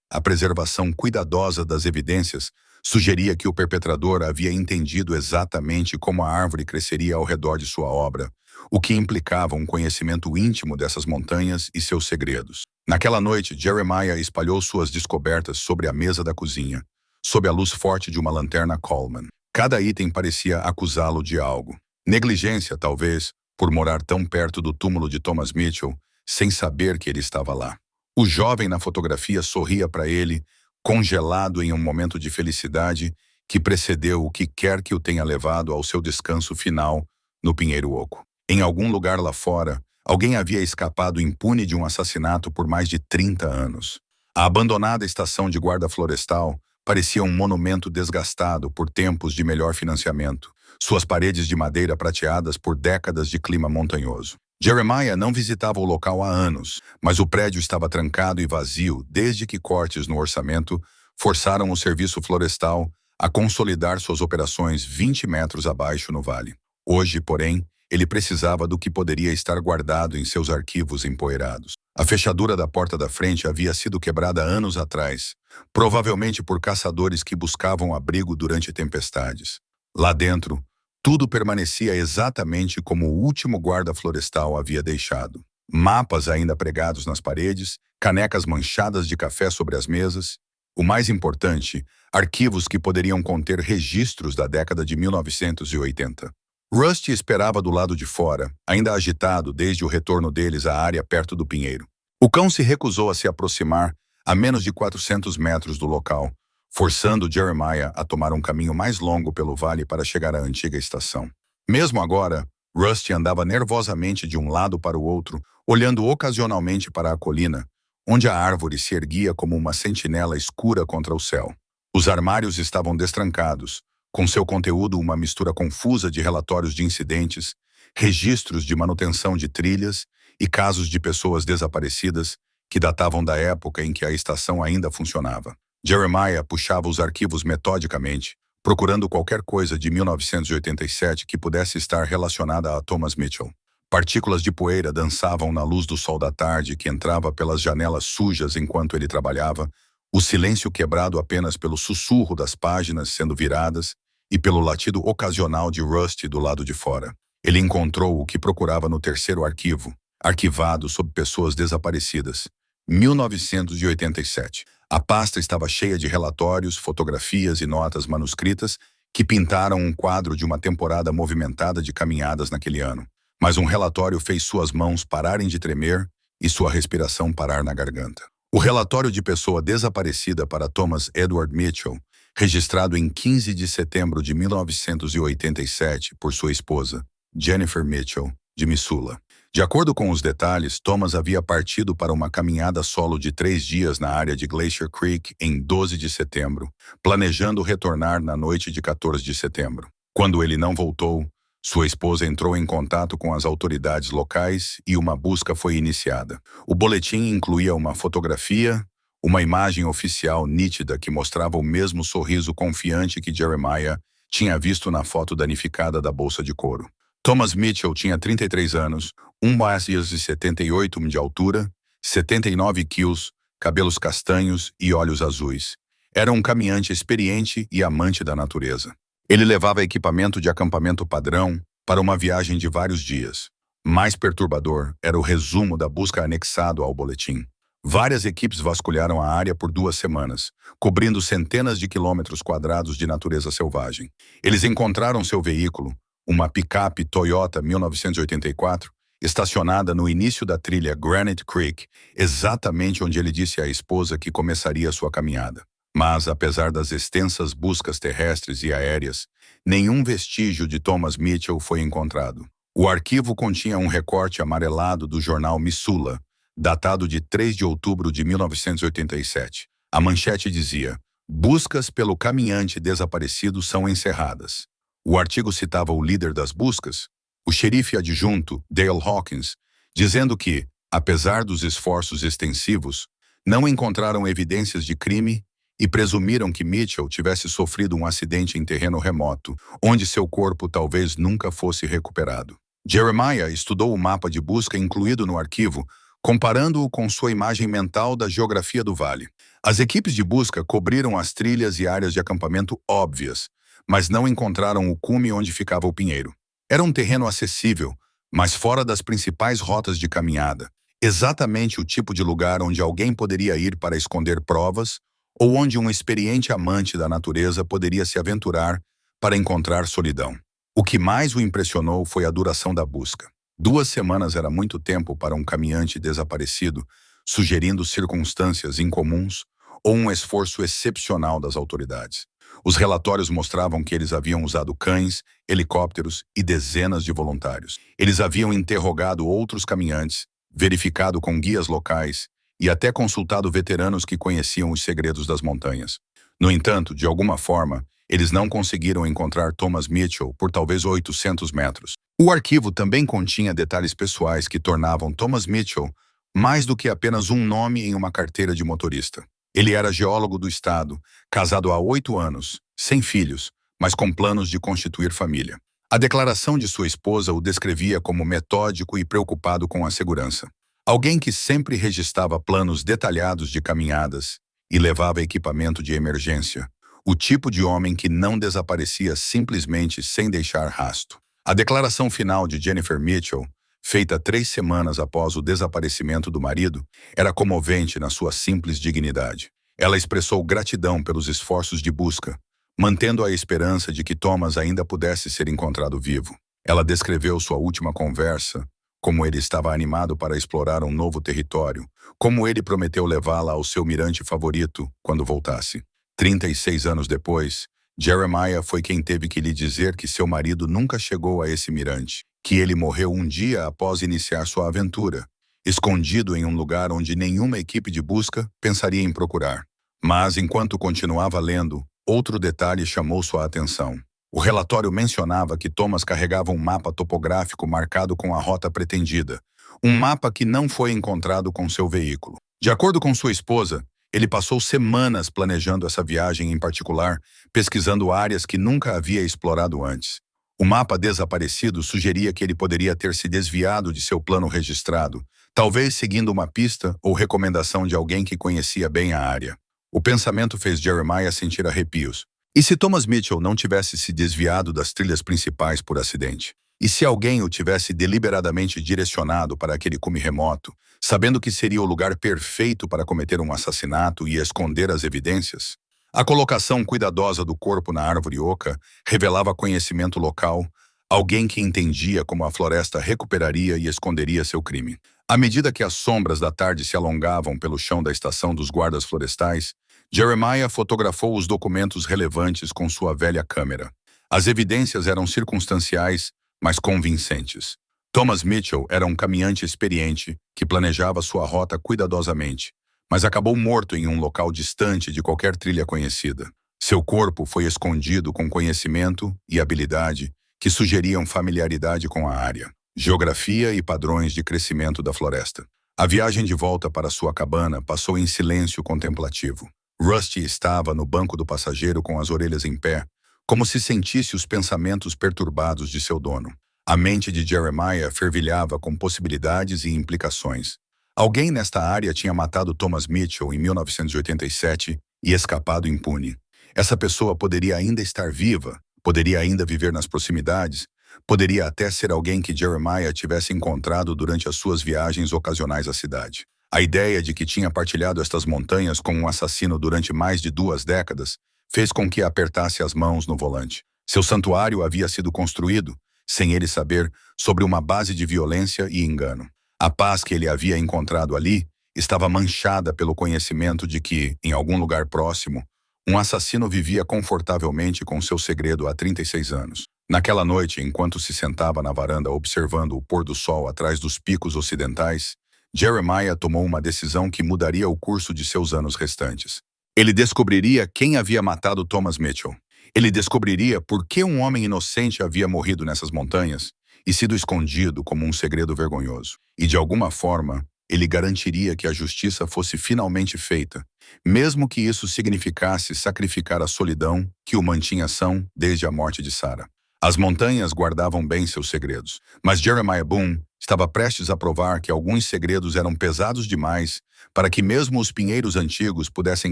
Speaker 1: a preservação cuidadosa das evidências sugeria que o perpetrador havia entendido exatamente como a árvore cresceria ao redor de sua obra, o que implicava um conhecimento íntimo dessas montanhas e seus segredos. Naquela noite, Jeremiah espalhou suas descobertas sobre a mesa da cozinha, sob a luz forte de uma lanterna Coleman. Cada item parecia acusá-lo de algo. Negligência, talvez, por morar tão perto do túmulo de Thomas Mitchell, sem saber que ele estava lá. O jovem na fotografia sorria para ele, congelado em um momento de felicidade que precedeu o que quer que o tenha levado ao seu descanso final no Pinheiro Oco. Em algum lugar lá fora, alguém havia escapado impune de um assassinato por mais de 30 anos. A abandonada estação de guarda florestal parecia um monumento desgastado por tempos de melhor financiamento, suas paredes de madeira prateadas por décadas de clima montanhoso. Jeremiah não visitava o local há anos, mas o prédio estava trancado e vazio desde que cortes no orçamento forçaram o serviço florestal a consolidar suas operações 20 metros abaixo no vale. Hoje, porém, ele precisava do que poderia estar guardado em seus arquivos empoeirados. A fechadura da porta da frente havia sido quebrada anos atrás, provavelmente por caçadores que buscavam abrigo durante tempestades. Lá dentro, tudo permanecia exatamente como o último guarda florestal havia deixado. Mapas ainda pregados nas paredes, canecas manchadas de café sobre as mesas. O mais importante, arquivos que poderiam conter registros da década de 1980. Rusty esperava do lado de fora, ainda agitado desde o retorno deles à área perto do pinheiro. O cão se recusou a se aproximar a menos de 400 metros do local, forçando Jeremiah a tomar um caminho mais longo pelo vale para chegar à antiga estação. Mesmo agora, Rusty andava nervosamente de um lado para o outro, olhando ocasionalmente para a colina, onde a árvore se erguia como uma sentinela escura contra o céu. Os armários estavam destrancados, com seu conteúdo uma mistura confusa de relatórios de incidentes, registros de manutenção de trilhas e casos de pessoas desaparecidas que datavam da época em que a estação ainda funcionava. Jeremiah puxava os arquivos metodicamente, procurando qualquer coisa de 1987 que pudesse estar relacionada a Thomas Mitchell. Partículas de poeira dançavam na luz do sol da tarde que entrava pelas janelas sujas enquanto ele trabalhava, o silêncio quebrado apenas pelo sussurro das páginas sendo viradas e pelo latido ocasional de Rusty do lado de fora. Ele encontrou o que procurava no terceiro arquivo, arquivado sob pessoas desaparecidas. 1987. A pasta estava cheia de relatórios, fotografias e notas manuscritas que pintaram um quadro de uma temporada movimentada de caminhadas naquele ano. Mas um relatório fez suas mãos pararem de tremer e sua respiração parar na garganta. O relatório de pessoa desaparecida para Thomas Edward Mitchell, registrado em 15 de setembro de 1987 por sua esposa, Jennifer Mitchell, de Missoula. De acordo com os detalhes, Thomas havia partido para uma caminhada solo de 3 dias na área de Glacier Creek em 12 de setembro, planejando retornar na noite de 14 de setembro. Quando ele não voltou, sua esposa entrou em contato com as autoridades locais e uma busca foi iniciada. O boletim incluía uma fotografia, uma imagem oficial nítida que mostrava o mesmo sorriso confiante que Jeremiah tinha visto na foto danificada da bolsa de couro. Thomas Mitchell tinha 33 anos, 1,78 m de altura, 79 quilos, cabelos castanhos e olhos azuis. Era um caminhante experiente e amante da natureza. Ele levava equipamento de acampamento padrão para uma viagem de vários dias. Mais perturbador era o resumo da busca anexado ao boletim. Várias equipes vasculharam a área por 2 semanas, cobrindo centenas de quilômetros quadrados de natureza selvagem. Eles encontraram seu veículo, uma picape Toyota 1984, estacionada no início da trilha Granite Creek, exatamente onde ele disse à esposa que começaria sua caminhada. Mas, apesar das extensas buscas terrestres e aéreas, nenhum vestígio de Thomas Mitchell foi encontrado. O arquivo continha um recorte amarelado do jornal Missoula, datado de 3 de outubro de 1987. A manchete dizia: "Buscas pelo caminhante desaparecido são encerradas." O artigo citava o líder das buscas, o xerife adjunto Dale Hawkins, dizendo que, apesar dos esforços extensivos, não encontraram evidências de crime e presumiram que Mitchell tivesse sofrido um acidente em terreno remoto, onde seu corpo talvez nunca fosse recuperado. Jeremiah estudou o mapa de busca incluído no arquivo, comparando-o com sua imagem mental da geografia do vale. As equipes de busca cobriram as trilhas e áreas de acampamento óbvias, mas não encontraram o cume onde ficava o pinheiro. Era um terreno acessível, mas fora das principais rotas de caminhada, exatamente o tipo de lugar onde alguém poderia ir para esconder provas ou onde um experiente amante da natureza poderia se aventurar para encontrar solidão. O que mais o impressionou foi a duração da busca. 2 semanas era muito tempo para um caminhante desaparecido, sugerindo circunstâncias incomuns ou um esforço excepcional das autoridades. Os relatórios mostravam que eles haviam usado cães, helicópteros e dezenas de voluntários. Eles haviam interrogado outros caminhantes, verificado com guias locais e até consultado veteranos que conheciam os segredos das montanhas. No entanto, de alguma forma, eles não conseguiram encontrar Thomas Mitchell por talvez 800 metros. O arquivo também continha detalhes pessoais que tornavam Thomas Mitchell mais do que apenas um nome em uma carteira de motorista. Ele era geólogo do estado, casado há 8 anos, sem filhos, mas com planos de constituir família. A declaração de sua esposa o descrevia como metódico e preocupado com a segurança. Alguém que sempre registrava planos detalhados de caminhadas e levava equipamento de emergência. O tipo de homem que não desaparecia simplesmente sem deixar rastro. A declaração final de Jennifer Mitchell, feita 3 semanas após o desaparecimento do marido, era comovente na sua simples dignidade. Ela expressou gratidão pelos esforços de busca, mantendo a esperança de que Thomas ainda pudesse ser encontrado vivo. Ela descreveu sua última conversa, como ele estava animado para explorar um novo território, como ele prometeu levá-la ao seu mirante favorito quando voltasse. 36 anos depois, Jeremiah foi quem teve que lhe dizer que seu marido nunca chegou a esse mirante, que ele morreu um dia após iniciar sua aventura, escondido em um lugar onde nenhuma equipe de busca pensaria em procurar. Mas, enquanto continuava lendo, outro detalhe chamou sua atenção. O relatório mencionava que Thomas carregava um mapa topográfico marcado com a rota pretendida, um mapa que não foi encontrado com seu veículo. De acordo com sua esposa, ele passou semanas planejando essa viagem em particular, pesquisando áreas que nunca havia explorado antes. O mapa desaparecido sugeria que ele poderia ter se desviado de seu plano registrado, talvez seguindo uma pista ou recomendação de alguém que conhecia bem a área. O pensamento fez Jeremiah sentir arrepios. E se Thomas Mitchell não tivesse se desviado das trilhas principais por acidente? E se alguém o tivesse deliberadamente direcionado para aquele cume remoto, sabendo que seria o lugar perfeito para cometer um assassinato e esconder as evidências? A colocação cuidadosa do corpo na árvore oca revelava conhecimento local, alguém que entendia como a floresta recuperaria e esconderia seu crime. À medida que as sombras da tarde se alongavam pelo chão da estação dos guardas florestais, Jeremiah fotografou os documentos relevantes com sua velha câmera. As evidências eram circunstanciais, mas convincentes. Thomas Mitchell era um caminhante experiente que planejava sua rota cuidadosamente, mas acabou morto em um local distante de qualquer trilha conhecida. Seu corpo foi escondido com conhecimento e habilidade que sugeriam familiaridade com a área, geografia e padrões de crescimento da floresta. A viagem de volta para sua cabana passou em silêncio contemplativo. Rusty estava no banco do passageiro com as orelhas em pé, como se sentisse os pensamentos perturbados de seu dono. A mente de Jeremiah fervilhava com possibilidades e implicações. Alguém nesta área tinha matado Thomas Mitchell em 1987 e escapado impune. Essa pessoa poderia ainda estar viva, poderia ainda viver nas proximidades, poderia até ser alguém que Jeremiah tivesse encontrado durante as suas viagens ocasionais à cidade. A ideia de que tinha partilhado estas montanhas com um assassino durante mais de 2 décadas fez com que apertasse as mãos no volante. Seu santuário havia sido construído, sem ele saber, sobre uma base de violência e engano. A paz que ele havia encontrado ali estava manchada pelo conhecimento de que, em algum lugar próximo, um assassino vivia confortavelmente com seu segredo há 36 anos. Naquela noite, enquanto se sentava na varanda observando o pôr do sol atrás dos picos ocidentais, Jeremiah tomou uma decisão que mudaria o curso de seus anos restantes. Ele descobriria quem havia matado Thomas Mitchell. Ele descobriria por que um homem inocente havia morrido nessas montanhas e sido escondido como um segredo vergonhoso. E, de alguma forma, ele garantiria que a justiça fosse finalmente feita, mesmo que isso significasse sacrificar a solidão que o mantinha são desde a morte de Sarah. As montanhas guardavam bem seus segredos, mas Jeremiah Boone estava prestes a provar que alguns segredos eram pesados demais para que mesmo os pinheiros antigos pudessem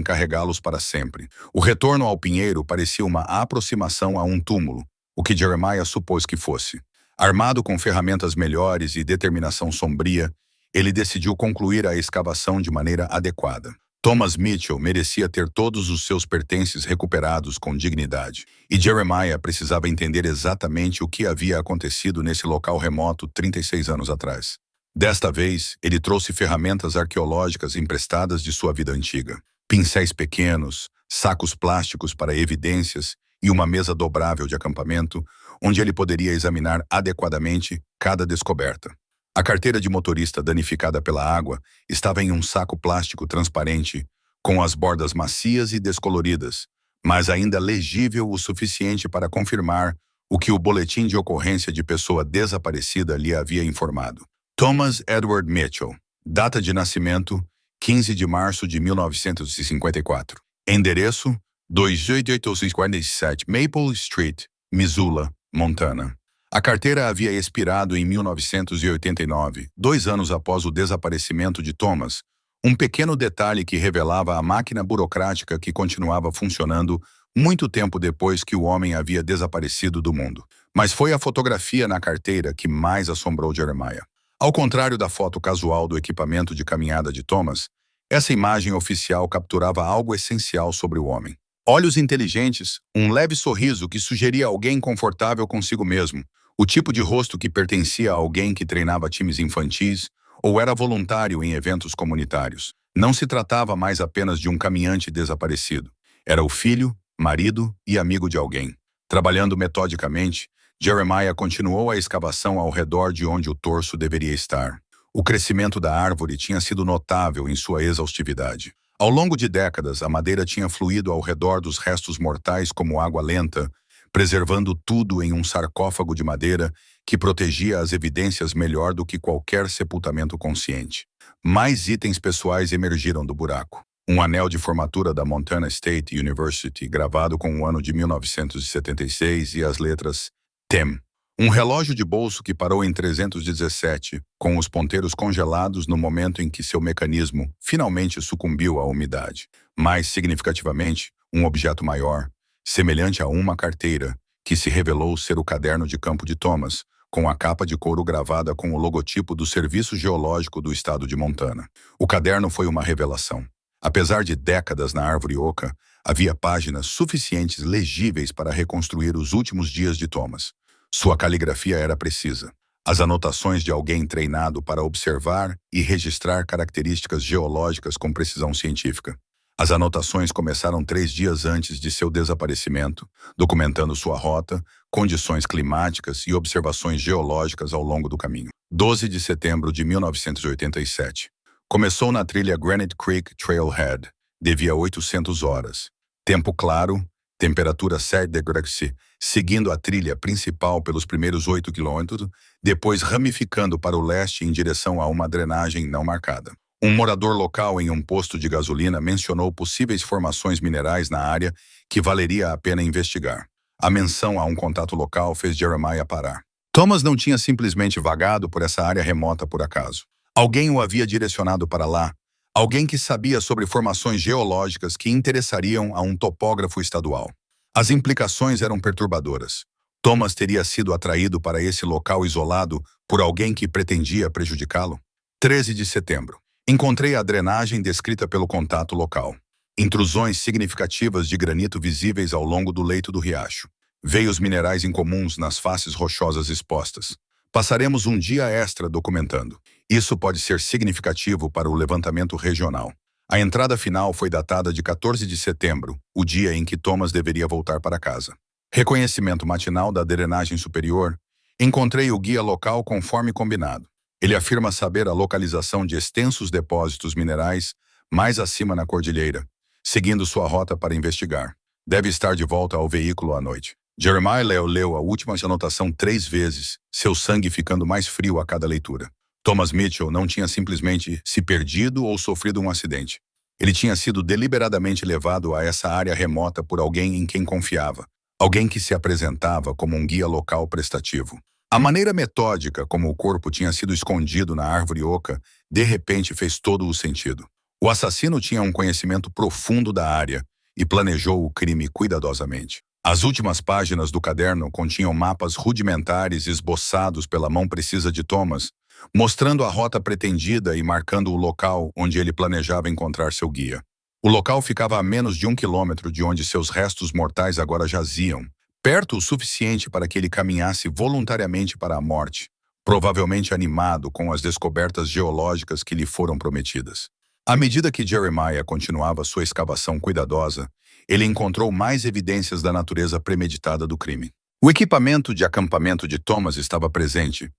Speaker 1: carregá-los para sempre. O retorno ao pinheiro parecia uma aproximação a um túmulo, o que Jeremiah supôs que fosse. Armado com ferramentas melhores e determinação sombria, ele decidiu concluir a escavação de maneira adequada. Thomas Mitchell merecia ter todos os seus pertences recuperados com dignidade, e Jeremiah precisava entender exatamente o que havia acontecido nesse local remoto 36 anos atrás. Desta vez, ele trouxe ferramentas arqueológicas emprestadas de sua vida antiga. Pincéis pequenos, sacos plásticos para evidências e uma mesa dobrável de acampamento, onde ele poderia examinar adequadamente cada descoberta. A carteira de motorista danificada pela água estava em um saco plástico transparente, com as bordas macias e descoloridas, mas ainda legível o suficiente para confirmar o que o boletim de ocorrência de pessoa desaparecida lhe havia informado. Thomas Edward Mitchell, data de nascimento 15 de março de 1954. Endereço 28847 Maple Street, Missoula, Montana. A carteira havia expirado em 1989, 2 anos após o desaparecimento de Thomas, um pequeno detalhe que revelava a máquina burocrática que continuava funcionando muito tempo depois que o homem havia desaparecido do mundo. Mas foi a fotografia na carteira que mais assombrou Jeremiah. Ao contrário da foto casual do equipamento de caminhada de Thomas, essa imagem oficial capturava algo essencial sobre o homem. Olhos inteligentes, um leve sorriso que sugeria alguém confortável consigo mesmo, o tipo de rosto que pertencia a alguém que treinava times infantis ou era voluntário em eventos comunitários. Não se tratava mais apenas de um caminhante desaparecido. Era o filho, marido e amigo de alguém. Trabalhando metodicamente, Jeremiah continuou a escavação ao redor de onde o torso deveria estar. O crescimento da árvore tinha sido notável em sua exaustividade. Ao longo de décadas, a madeira tinha fluído ao redor dos restos mortais como água lenta, preservando tudo em um sarcófago de madeira que protegia as evidências melhor do que qualquer sepultamento consciente. Mais itens pessoais emergiram do buraco. Um anel de formatura da Montana State University, gravado com o ano de 1976 e as letras TEM. Um relógio de bolso que parou em 317, com os ponteiros congelados no momento em que seu mecanismo finalmente sucumbiu à umidade. Mais significativamente, um objeto maior, semelhante a uma carteira, que se revelou ser o caderno de campo de Thomas, com a capa de couro gravada com o logotipo do Serviço Geológico do Estado de Montana. O caderno foi uma revelação. Apesar de décadas na árvore oca, havia páginas suficientes legíveis para reconstruir os últimos dias de Thomas. Sua caligrafia era precisa. As anotações de alguém treinado para observar e registrar características geológicas com precisão científica. As anotações começaram 3 dias antes de seu desaparecimento, documentando sua rota, condições climáticas e observações geológicas ao longo do caminho. 12 de setembro de 1987. Começou na trilha Granite Creek Trailhead, devia 800 horas. Tempo claro, temperatura 7 degrees, seguindo a trilha principal pelos primeiros 8 quilômetros, depois ramificando para o leste em direção a uma drenagem não marcada. Um morador local em um posto de gasolina mencionou possíveis formações minerais na área que valeria a pena investigar. A menção a um contato local fez Jeremiah parar. Thomas não tinha simplesmente vagado por essa área remota por acaso. Alguém o havia direcionado para lá, alguém que sabia sobre formações geológicas que interessariam a um topógrafo estadual. As implicações eram perturbadoras. Thomas teria sido atraído para esse local isolado por alguém que pretendia prejudicá-lo? 13 de setembro. Encontrei a drenagem descrita pelo contato local. Intrusões significativas de granito visíveis ao longo do leito do riacho. Veios minerais incomuns nas faces rochosas expostas. Passaremos um dia extra documentando. Isso pode ser significativo para o levantamento regional. A entrada final foi datada de 14 de setembro, o dia em que Thomas deveria voltar para casa. Reconhecimento matinal da drenagem superior. Encontrei o guia local conforme combinado. Ele afirma saber a localização de extensos depósitos minerais mais acima na cordilheira, seguindo sua rota para investigar. Deve estar de volta ao veículo à noite. Jeremiah leu a última anotação 3 vezes, seu sangue ficando mais frio a cada leitura. Thomas Mitchell não tinha simplesmente se perdido ou sofrido um acidente. Ele tinha sido deliberadamente levado a essa área remota por alguém em quem confiava, alguém que se apresentava como um guia local prestativo. A maneira metódica como o corpo tinha sido escondido na árvore oca, de repente fez todo o sentido. O assassino tinha um conhecimento profundo da área e planejou o crime cuidadosamente. As últimas páginas do caderno continham mapas rudimentares esboçados pela mão precisa de Thomas, mostrando a rota pretendida e marcando o local onde ele planejava encontrar seu guia. O local ficava a menos de 1 quilômetro de onde seus restos mortais agora jaziam, perto o suficiente para que ele caminhasse voluntariamente para a morte, provavelmente animado com as descobertas geológicas que lhe foram prometidas. À medida que Jeremiah continuava sua escavação cuidadosa, ele encontrou mais evidências da natureza premeditada do crime. O equipamento de acampamento de Thomas estava presente,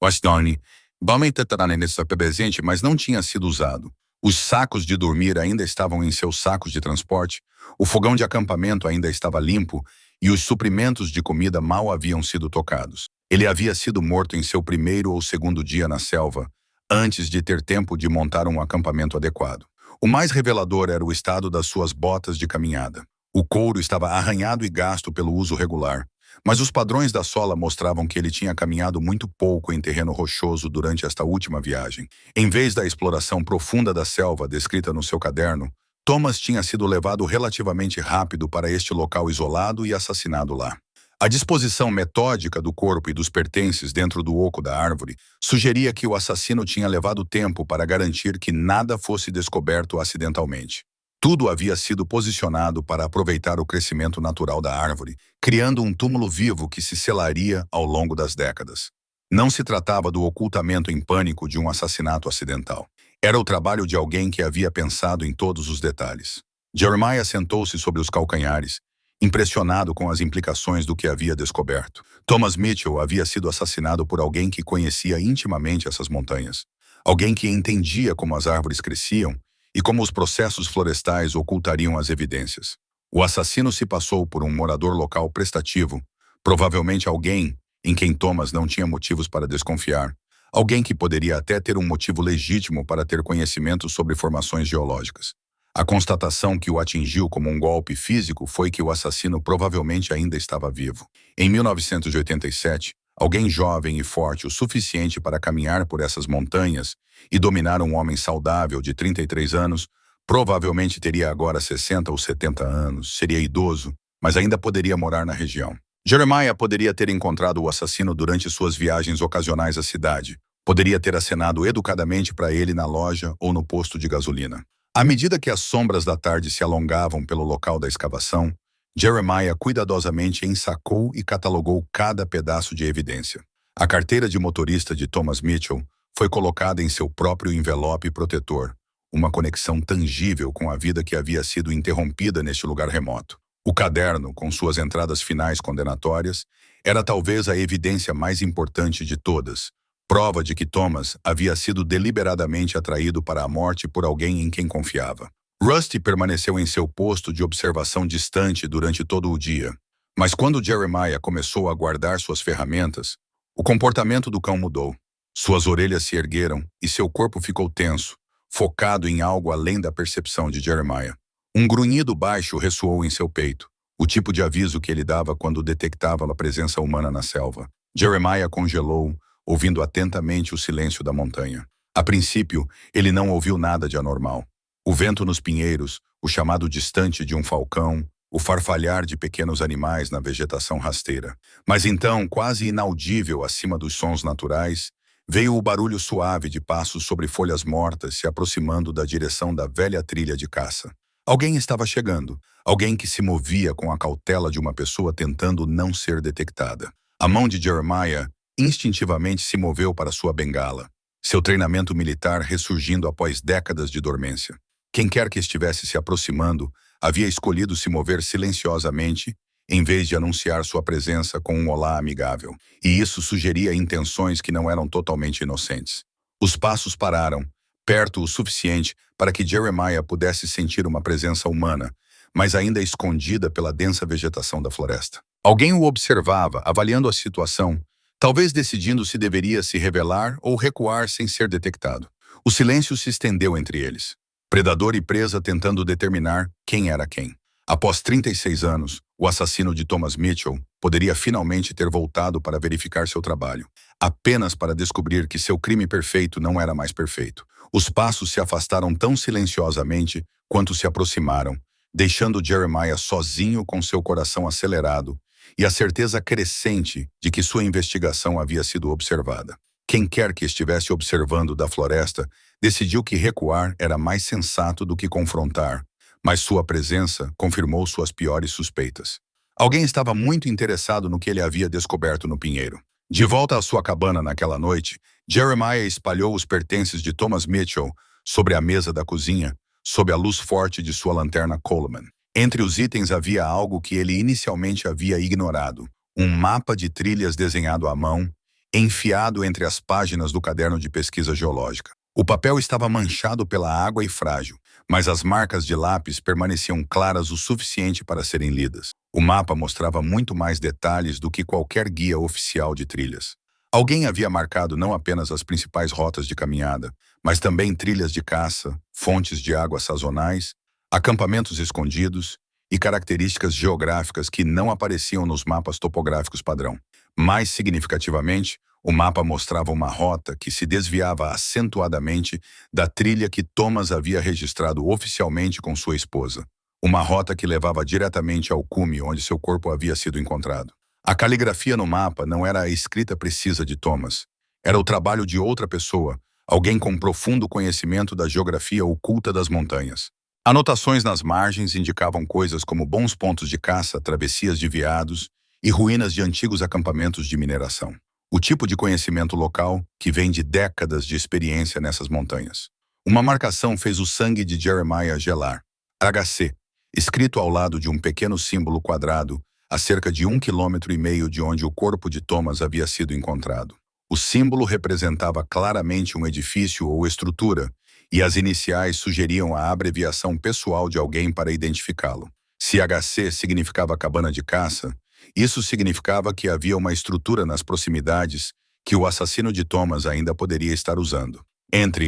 Speaker 1: mas não tinha sido usado. Os sacos de dormir ainda estavam em seus sacos de transporte, o fogão de acampamento ainda estava limpo e os suprimentos de comida mal haviam sido tocados. Ele havia sido morto em seu primeiro ou segundo dia na selva, antes de ter tempo de montar um acampamento adequado. O mais revelador era o estado das suas botas de caminhada. O couro estava arranhado e gasto pelo uso regular, mas os padrões da sola mostravam que ele tinha caminhado muito pouco em terreno rochoso durante esta última viagem. Em vez da exploração profunda da selva descrita no seu caderno, Thomas tinha sido levado relativamente rápido para este local isolado e assassinado lá. A disposição metódica do corpo e dos pertences dentro do oco da árvore sugeria que o assassino tinha levado tempo para garantir que nada fosse descoberto acidentalmente. Tudo havia sido posicionado para aproveitar o crescimento natural da árvore, criando um túmulo vivo que se selaria ao longo das décadas. Não se tratava do ocultamento em pânico de um assassinato acidental. Era o trabalho de alguém que havia pensado em todos os detalhes. Jeremiah sentou-se sobre os calcanhares, impressionado com as implicações do que havia descoberto. Thomas Mitchell havia sido assassinado por alguém que conhecia intimamente essas montanhas. Alguém que entendia como as árvores cresciam e como os processos florestais ocultariam as evidências. O assassino se passou por um morador local prestativo, provavelmente alguém em quem Thomas não tinha motivos para desconfiar, alguém que poderia até ter um motivo legítimo para ter conhecimento sobre formações geológicas. A constatação que o atingiu como um golpe físico foi que o assassino provavelmente ainda estava vivo. Em 1987, alguém jovem e forte o suficiente para caminhar por essas montanhas e dominar um homem saudável de 33 anos, provavelmente teria agora 60 ou 70 anos, seria idoso, mas ainda poderia morar na região. Jeremiah poderia ter encontrado o assassino durante suas viagens ocasionais à cidade. Poderia ter acenado educadamente para ele na loja ou no posto de gasolina. À medida que as sombras da tarde se alongavam pelo local da escavação, Jeremiah cuidadosamente ensacou e catalogou cada pedaço de evidência. A carteira de motorista de Thomas Mitchell foi colocada em seu próprio envelope protetor, uma conexão tangível com a vida que havia sido interrompida neste lugar remoto. O caderno, com suas entradas finais condenatórias, era talvez a evidência mais importante de todas, prova de que Thomas havia sido deliberadamente atraído para a morte por alguém em quem confiava. Rusty permaneceu em seu posto de observação distante durante todo o dia, mas quando Jeremiah começou a guardar suas ferramentas, o comportamento do cão mudou. Suas orelhas se ergueram e seu corpo ficou tenso, focado em algo além da percepção de Jeremiah. Um grunhido baixo ressoou em seu peito, o tipo de aviso que ele dava quando detectava a presença humana na selva. Jeremiah congelou, ouvindo atentamente o silêncio da montanha. A princípio, ele não ouviu nada de anormal. O vento nos pinheiros, o chamado distante de um falcão, o farfalhar de pequenos animais na vegetação rasteira. Mas então, quase inaudível acima dos sons naturais, veio o barulho suave de passos sobre folhas mortas se aproximando da direção da velha trilha de caça. Alguém estava chegando, alguém que se movia com a cautela de uma pessoa tentando não ser detectada. A mão de Jeremiah instintivamente se moveu para sua bengala, seu treinamento militar ressurgindo após décadas de dormência. Quem quer que estivesse se aproximando havia escolhido se mover silenciosamente em vez de anunciar sua presença com um olá amigável, e isso sugeria intenções que não eram totalmente inocentes. Os passos pararam, perto o suficiente para que Jeremiah pudesse sentir uma presença humana, mas ainda escondida pela densa vegetação da floresta. Alguém o observava, avaliando a situação, talvez decidindo se deveria se revelar ou recuar sem ser detectado. O silêncio se estendeu entre eles, predador e presa tentando determinar quem era quem. Após 36 anos, o assassino de Thomas Mitchell poderia finalmente ter voltado para verificar seu trabalho, apenas para descobrir que seu crime perfeito não era mais perfeito. Os passos se afastaram tão silenciosamente quanto se aproximaram, deixando Jeremiah sozinho com seu coração acelerado e a certeza crescente de que sua investigação havia sido observada. Quem quer que estivesse observando da floresta decidiu que recuar era mais sensato do que confrontar, mas sua presença confirmou suas piores suspeitas. Alguém estava muito interessado no que ele havia descoberto no pinheiro. De volta à sua cabana naquela noite, Jeremiah espalhou os pertences de Thomas Mitchell sobre a mesa da cozinha, sob a luz forte de sua lanterna Coleman. Entre os itens havia algo que ele inicialmente havia ignorado: um mapa de trilhas desenhado à mão, enfiado entre as páginas do caderno de pesquisa geológica. O papel estava manchado pela água e frágil, mas as marcas de lápis permaneciam claras o suficiente para serem lidas. O mapa mostrava muito mais detalhes do que qualquer guia oficial de trilhas. Alguém havia marcado não apenas as principais rotas de caminhada, mas também trilhas de caça, fontes de água sazonais, acampamentos escondidos e características geográficas que não apareciam nos mapas topográficos padrão. Mais significativamente, o mapa mostrava uma rota que se desviava acentuadamente da trilha que Thomas havia registrado oficialmente com sua esposa. Uma rota que levava diretamente ao cume onde seu corpo havia sido encontrado. A caligrafia no mapa não era a escrita precisa de Thomas. Era o trabalho de outra pessoa, alguém com profundo conhecimento da geografia oculta das montanhas. Anotações nas margens indicavam coisas como bons pontos de caça, travessias de veados e ruínas de antigos acampamentos de mineração. O tipo de conhecimento local que vem de décadas de experiência nessas montanhas. Uma marcação fez o sangue de Jeremiah gelar. HC, escrito ao lado de um pequeno símbolo quadrado, a cerca de 1,5 km de onde o corpo de Thomas havia sido encontrado. O símbolo representava claramente um edifício ou estrutura, e as iniciais sugeriam a abreviação pessoal de alguém para identificá-lo. Se HC significava cabana de caça, isso significava que havia uma estrutura nas proximidades que o assassino de Thomas ainda poderia estar usando.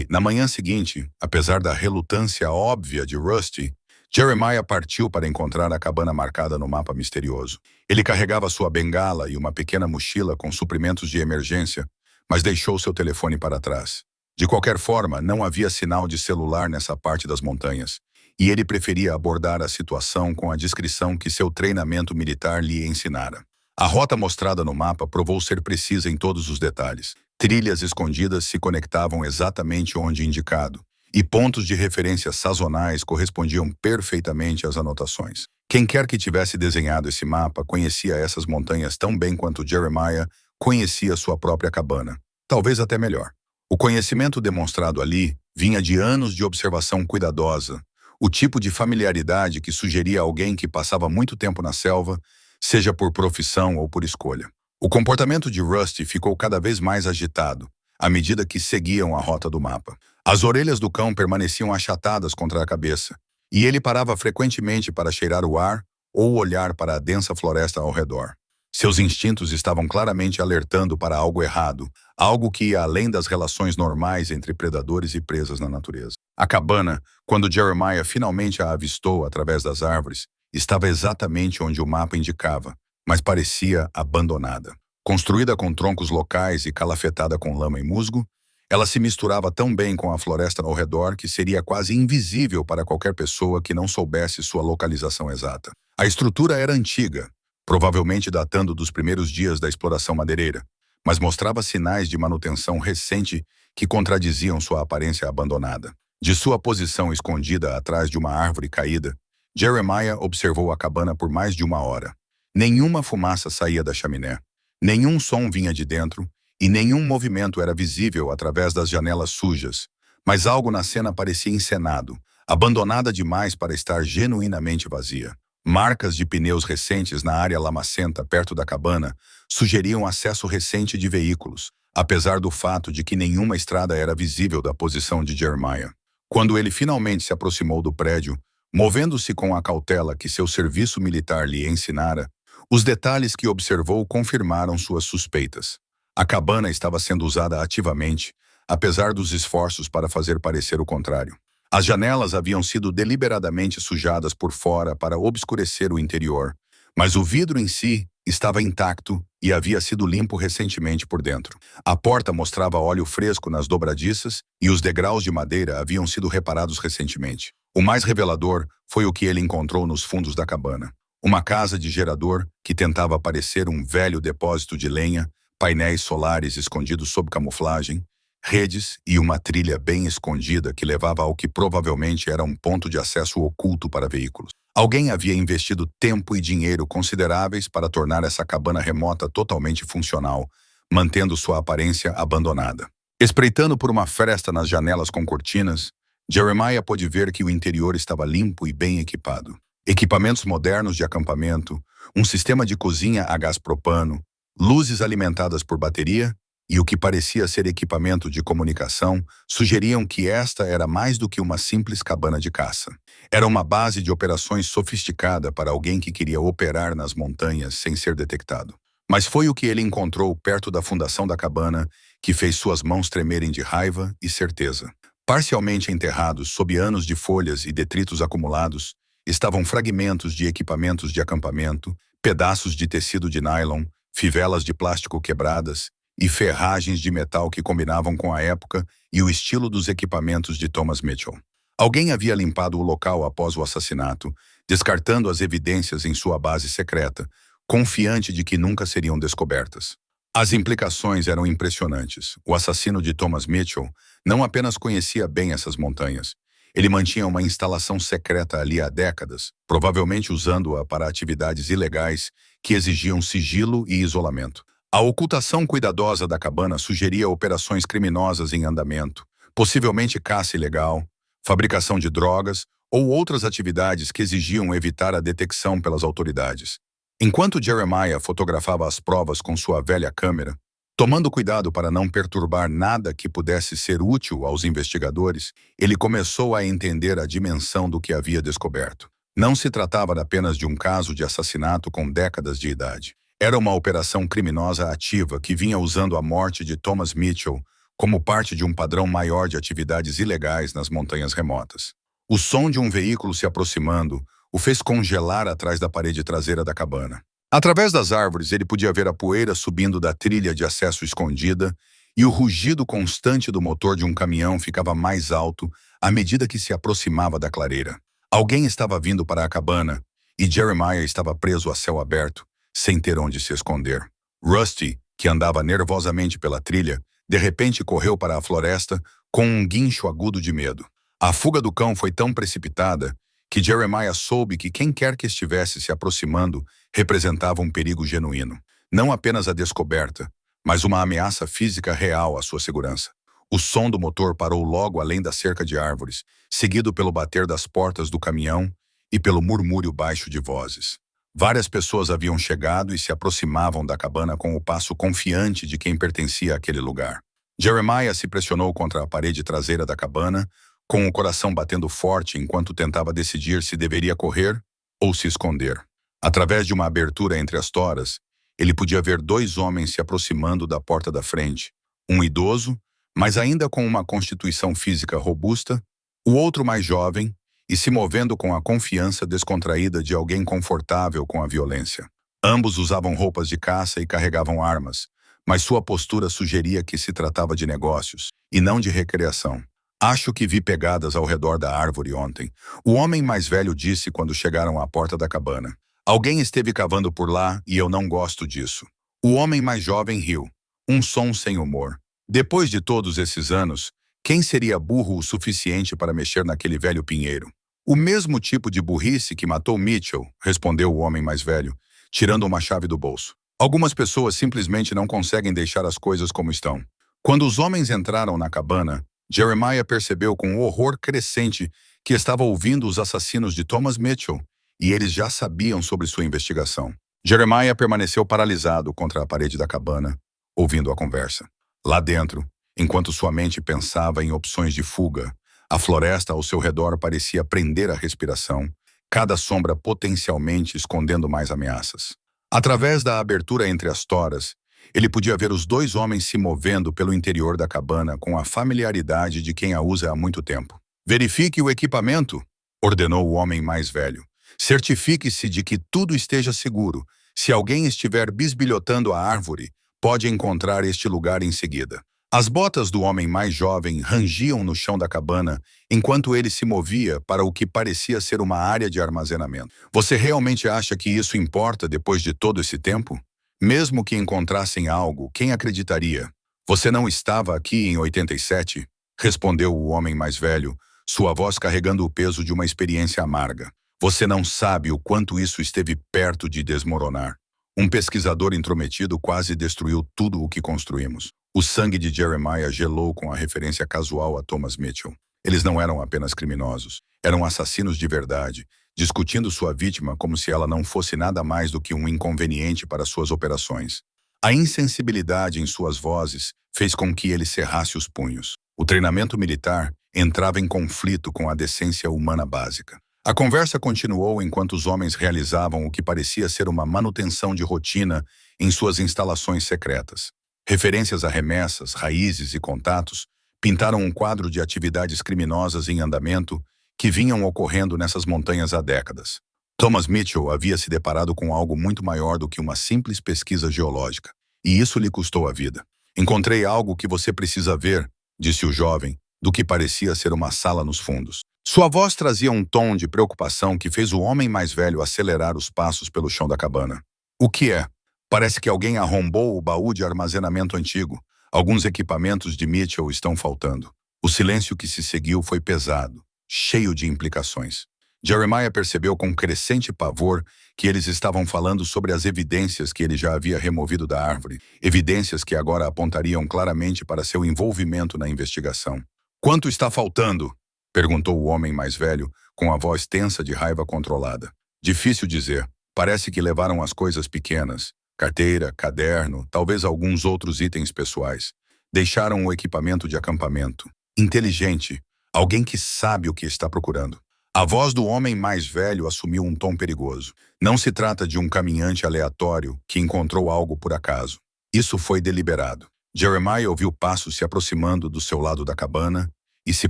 Speaker 1: Na manhã seguinte, apesar da relutância óbvia de Rusty, Jeremiah partiu para encontrar a cabana marcada no mapa misterioso. Ele carregava sua bengala e uma pequena mochila com suprimentos de emergência, mas deixou seu telefone para trás. De qualquer forma, não havia sinal de celular nessa parte das montanhas, e ele preferia abordar a situação com a discrição que seu treinamento militar lhe ensinara. A rota mostrada no mapa provou ser precisa em todos os detalhes. Trilhas escondidas se conectavam exatamente onde indicado, e pontos de referência sazonais correspondiam perfeitamente às anotações. Quem quer que tivesse desenhado esse mapa conhecia essas montanhas tão bem quanto Jeremiah conhecia sua própria cabana, talvez até melhor. O conhecimento demonstrado ali vinha de anos de observação cuidadosa, o tipo de familiaridade que sugeria alguém que passava muito tempo na selva, seja por profissão ou por escolha. O comportamento de Rusty ficou cada vez mais agitado, à medida que seguiam a rota do mapa. As orelhas do cão permaneciam achatadas contra a cabeça, e ele parava frequentemente para cheirar o ar ou olhar para a densa floresta ao redor. Seus instintos estavam claramente alertando para algo errado, algo que ia além das relações normais entre predadores e presas na natureza. A cabana, quando Jeremiah finalmente a avistou através das árvores, estava exatamente onde o mapa indicava, mas parecia abandonada. Construída com troncos locais e calafetada com lama e musgo, ela se misturava tão bem com a floresta ao redor que seria quase invisível para qualquer pessoa que não soubesse sua localização exata. A estrutura era antiga, provavelmente datando dos primeiros dias da exploração madeireira, mas mostrava sinais de manutenção recente que contradiziam sua aparência abandonada. De sua posição escondida atrás de uma árvore caída, Jeremiah observou a cabana por mais de 1 hora. Nenhuma fumaça saía da chaminé, nenhum som vinha de dentro e nenhum movimento era visível através das janelas sujas, mas algo na cena parecia encenado, abandonada demais para estar genuinamente vazia. Marcas de pneus recentes na área lamacenta perto da cabana sugeriam acesso recente de veículos, apesar do fato de que nenhuma estrada era visível da posição de Jeremiah. Quando ele finalmente se aproximou do prédio, movendo-se com a cautela que seu serviço militar lhe ensinara, os detalhes que observou confirmaram suas suspeitas. A cabana estava sendo usada ativamente, apesar dos esforços para fazer parecer o contrário. As janelas haviam sido deliberadamente sujadas por fora para obscurecer o interior, mas o vidro em si estava intacto e havia sido limpo recentemente por dentro. A porta mostrava óleo fresco nas dobradiças e os degraus de madeira haviam sido reparados recentemente. O mais revelador foi o que ele encontrou nos fundos da cabana. Uma casa de gerador que tentava parecer um velho depósito de lenha, painéis solares escondidos sob camuflagem, redes e uma trilha bem escondida que levava ao que provavelmente era um ponto de acesso oculto para veículos. Alguém havia investido tempo e dinheiro consideráveis para tornar essa cabana remota totalmente funcional, mantendo sua aparência abandonada. Espreitando por uma fresta nas janelas com cortinas, Jeremiah pôde ver que o interior estava limpo e bem equipado. Equipamentos modernos de acampamento, um sistema de cozinha a gás propano, luzes alimentadas por bateria e o que parecia ser equipamento de comunicação sugeriam que esta era mais do que uma simples cabana de caça. Era uma base de operações sofisticada para alguém que queria operar nas montanhas sem ser detectado. Mas foi o que ele encontrou perto da fundação da cabana que fez suas mãos tremerem de raiva e certeza. Parcialmente enterrados sob anos de folhas e detritos acumulados, estavam fragmentos de equipamentos de acampamento, pedaços de tecido de nylon, fivelas de plástico quebradas e ferragens de metal que combinavam com a época e o estilo dos equipamentos de Thomas Mitchell. Alguém havia limpado o local após o assassinato, descartando as evidências em sua base secreta, confiante de que nunca seriam descobertas. As implicações eram impressionantes. O assassino de Thomas Mitchell não apenas conhecia bem essas montanhas, ele mantinha uma instalação secreta ali há décadas, provavelmente usando-a para atividades ilegais que exigiam sigilo e isolamento. A ocultação cuidadosa da cabana sugeria operações criminosas em andamento, possivelmente caça ilegal, fabricação de drogas ou outras atividades que exigiam evitar a detecção pelas autoridades. Enquanto Jeremiah fotografava as provas com sua velha câmera, tomando cuidado para não perturbar nada que pudesse ser útil aos investigadores, ele começou a entender a dimensão do que havia descoberto. Não se tratava apenas de um caso de assassinato com décadas de idade. Era uma operação criminosa ativa que vinha usando a morte de Thomas Mitchell como parte de um padrão maior de atividades ilegais nas montanhas remotas. O som de um veículo se aproximando o fez congelar atrás da parede traseira da cabana. Através das árvores, ele podia ver a poeira subindo da trilha de acesso escondida e o rugido constante do motor de um caminhão ficava mais alto à medida que se aproximava da clareira. Alguém estava vindo para a cabana e Jeremiah estava preso a céu aberto, sem ter onde se esconder. Rusty, que andava nervosamente pela trilha, de repente correu para a floresta com um guincho agudo de medo. A fuga do cão foi tão precipitada que Jeremiah soube que quem quer que estivesse se aproximando representava um perigo genuíno. Não apenas a descoberta, mas uma ameaça física real à sua segurança. O som do motor parou logo além da cerca de árvores, seguido pelo bater das portas do caminhão e pelo murmúrio baixo de vozes. Várias pessoas haviam chegado e se aproximavam da cabana com o passo confiante de quem pertencia àquele lugar. Jeremiah se pressionou contra a parede traseira da cabana, com o coração batendo forte enquanto tentava decidir se deveria correr ou se esconder. Através de uma abertura entre as toras, ele podia ver dois homens se aproximando da porta da frente, um idoso, mas ainda com uma constituição física robusta, o outro mais jovem e se movendo com a confiança descontraída de alguém confortável com a violência. Ambos usavam roupas de caça e carregavam armas, mas sua postura sugeria que se tratava de negócios e não de recreação. Acho que vi pegadas ao redor da árvore ontem, o homem mais velho disse quando chegaram à porta da cabana. Alguém esteve cavando por lá e eu não gosto disso. O homem mais jovem riu, um som sem humor. Depois de todos esses anos, quem seria burro o suficiente para mexer naquele velho pinheiro? O mesmo tipo de burrice que matou Mitchell, respondeu o homem mais velho, tirando uma chave do bolso. Algumas pessoas simplesmente não conseguem deixar as coisas como estão. Quando os homens entraram na cabana, Jeremiah percebeu com horror crescente que estava ouvindo os assassinos de Thomas Mitchell e eles já sabiam sobre sua investigação. Jeremiah permaneceu paralisado contra a parede da cabana, ouvindo a conversa. Lá dentro, enquanto sua mente pensava em opções de fuga, a floresta ao seu redor parecia prender a respiração, cada sombra potencialmente escondendo mais ameaças. Através da abertura entre as toras, Ele podia ver os dois homens se movendo pelo interior da cabana com a familiaridade de quem a usa há muito tempo. Verifique o equipamento, ordenou o homem mais velho. Certifique-se de que tudo esteja seguro. Se alguém estiver bisbilhotando a árvore, pode encontrar este lugar em seguida. As botas do homem mais jovem rangiam no chão da cabana enquanto ele se movia para o que parecia ser uma área de armazenamento. Você realmente acha que isso importa depois de todo esse tempo? Mesmo que encontrassem algo, quem acreditaria? Você não estava aqui em 87? Respondeu o homem mais velho, sua voz carregando o peso de uma experiência amarga. Você não sabe o quanto isso esteve perto de desmoronar. Um pesquisador intrometido quase destruiu tudo o que construímos. O sangue de Jeremiah gelou com a referência casual a Thomas Mitchell. Eles não eram apenas criminosos, eram assassinos de verdade, discutindo sua vítima como se ela não fosse nada mais do que um inconveniente para suas operações. A insensibilidade em suas vozes fez com que ele cerrasse os punhos. O treinamento militar entrava em conflito com a decência humana básica. A conversa continuou enquanto os homens realizavam o que parecia ser uma manutenção de rotina em suas instalações secretas. Referências a remessas, raízes e contatos pintaram um quadro de atividades criminosas em andamento que vinham ocorrendo nessas montanhas há décadas. Thomas Mitchell havia se deparado com algo muito maior do que uma simples pesquisa geológica, e isso lhe custou a vida. Encontrei algo que você precisa ver, disse o jovem, do que parecia ser uma sala nos fundos. Sua voz trazia um tom de preocupação que fez o homem mais velho acelerar os passos pelo chão da cabana. O que é? Parece que alguém arrombou o baú de armazenamento antigo. Alguns equipamentos de Mitchell estão faltando. O silêncio que se seguiu foi pesado, cheio de implicações. Jeremiah percebeu com crescente pavor que eles estavam falando sobre as evidências que ele já havia removido da árvore, evidências que agora apontariam claramente para seu envolvimento na investigação. Quanto está faltando? Perguntou o homem mais velho, com a voz tensa de raiva controlada. Difícil dizer. Parece que levaram as coisas pequenas. Carteira, caderno, talvez alguns outros itens pessoais. Deixaram o equipamento de acampamento. Inteligente. Alguém que sabe o que está procurando. A voz do homem mais velho assumiu um tom perigoso. Não se trata de um caminhante aleatório que encontrou algo por acaso. Isso foi deliberado. Jeremiah ouviu passos se aproximando do seu lado da cabana e se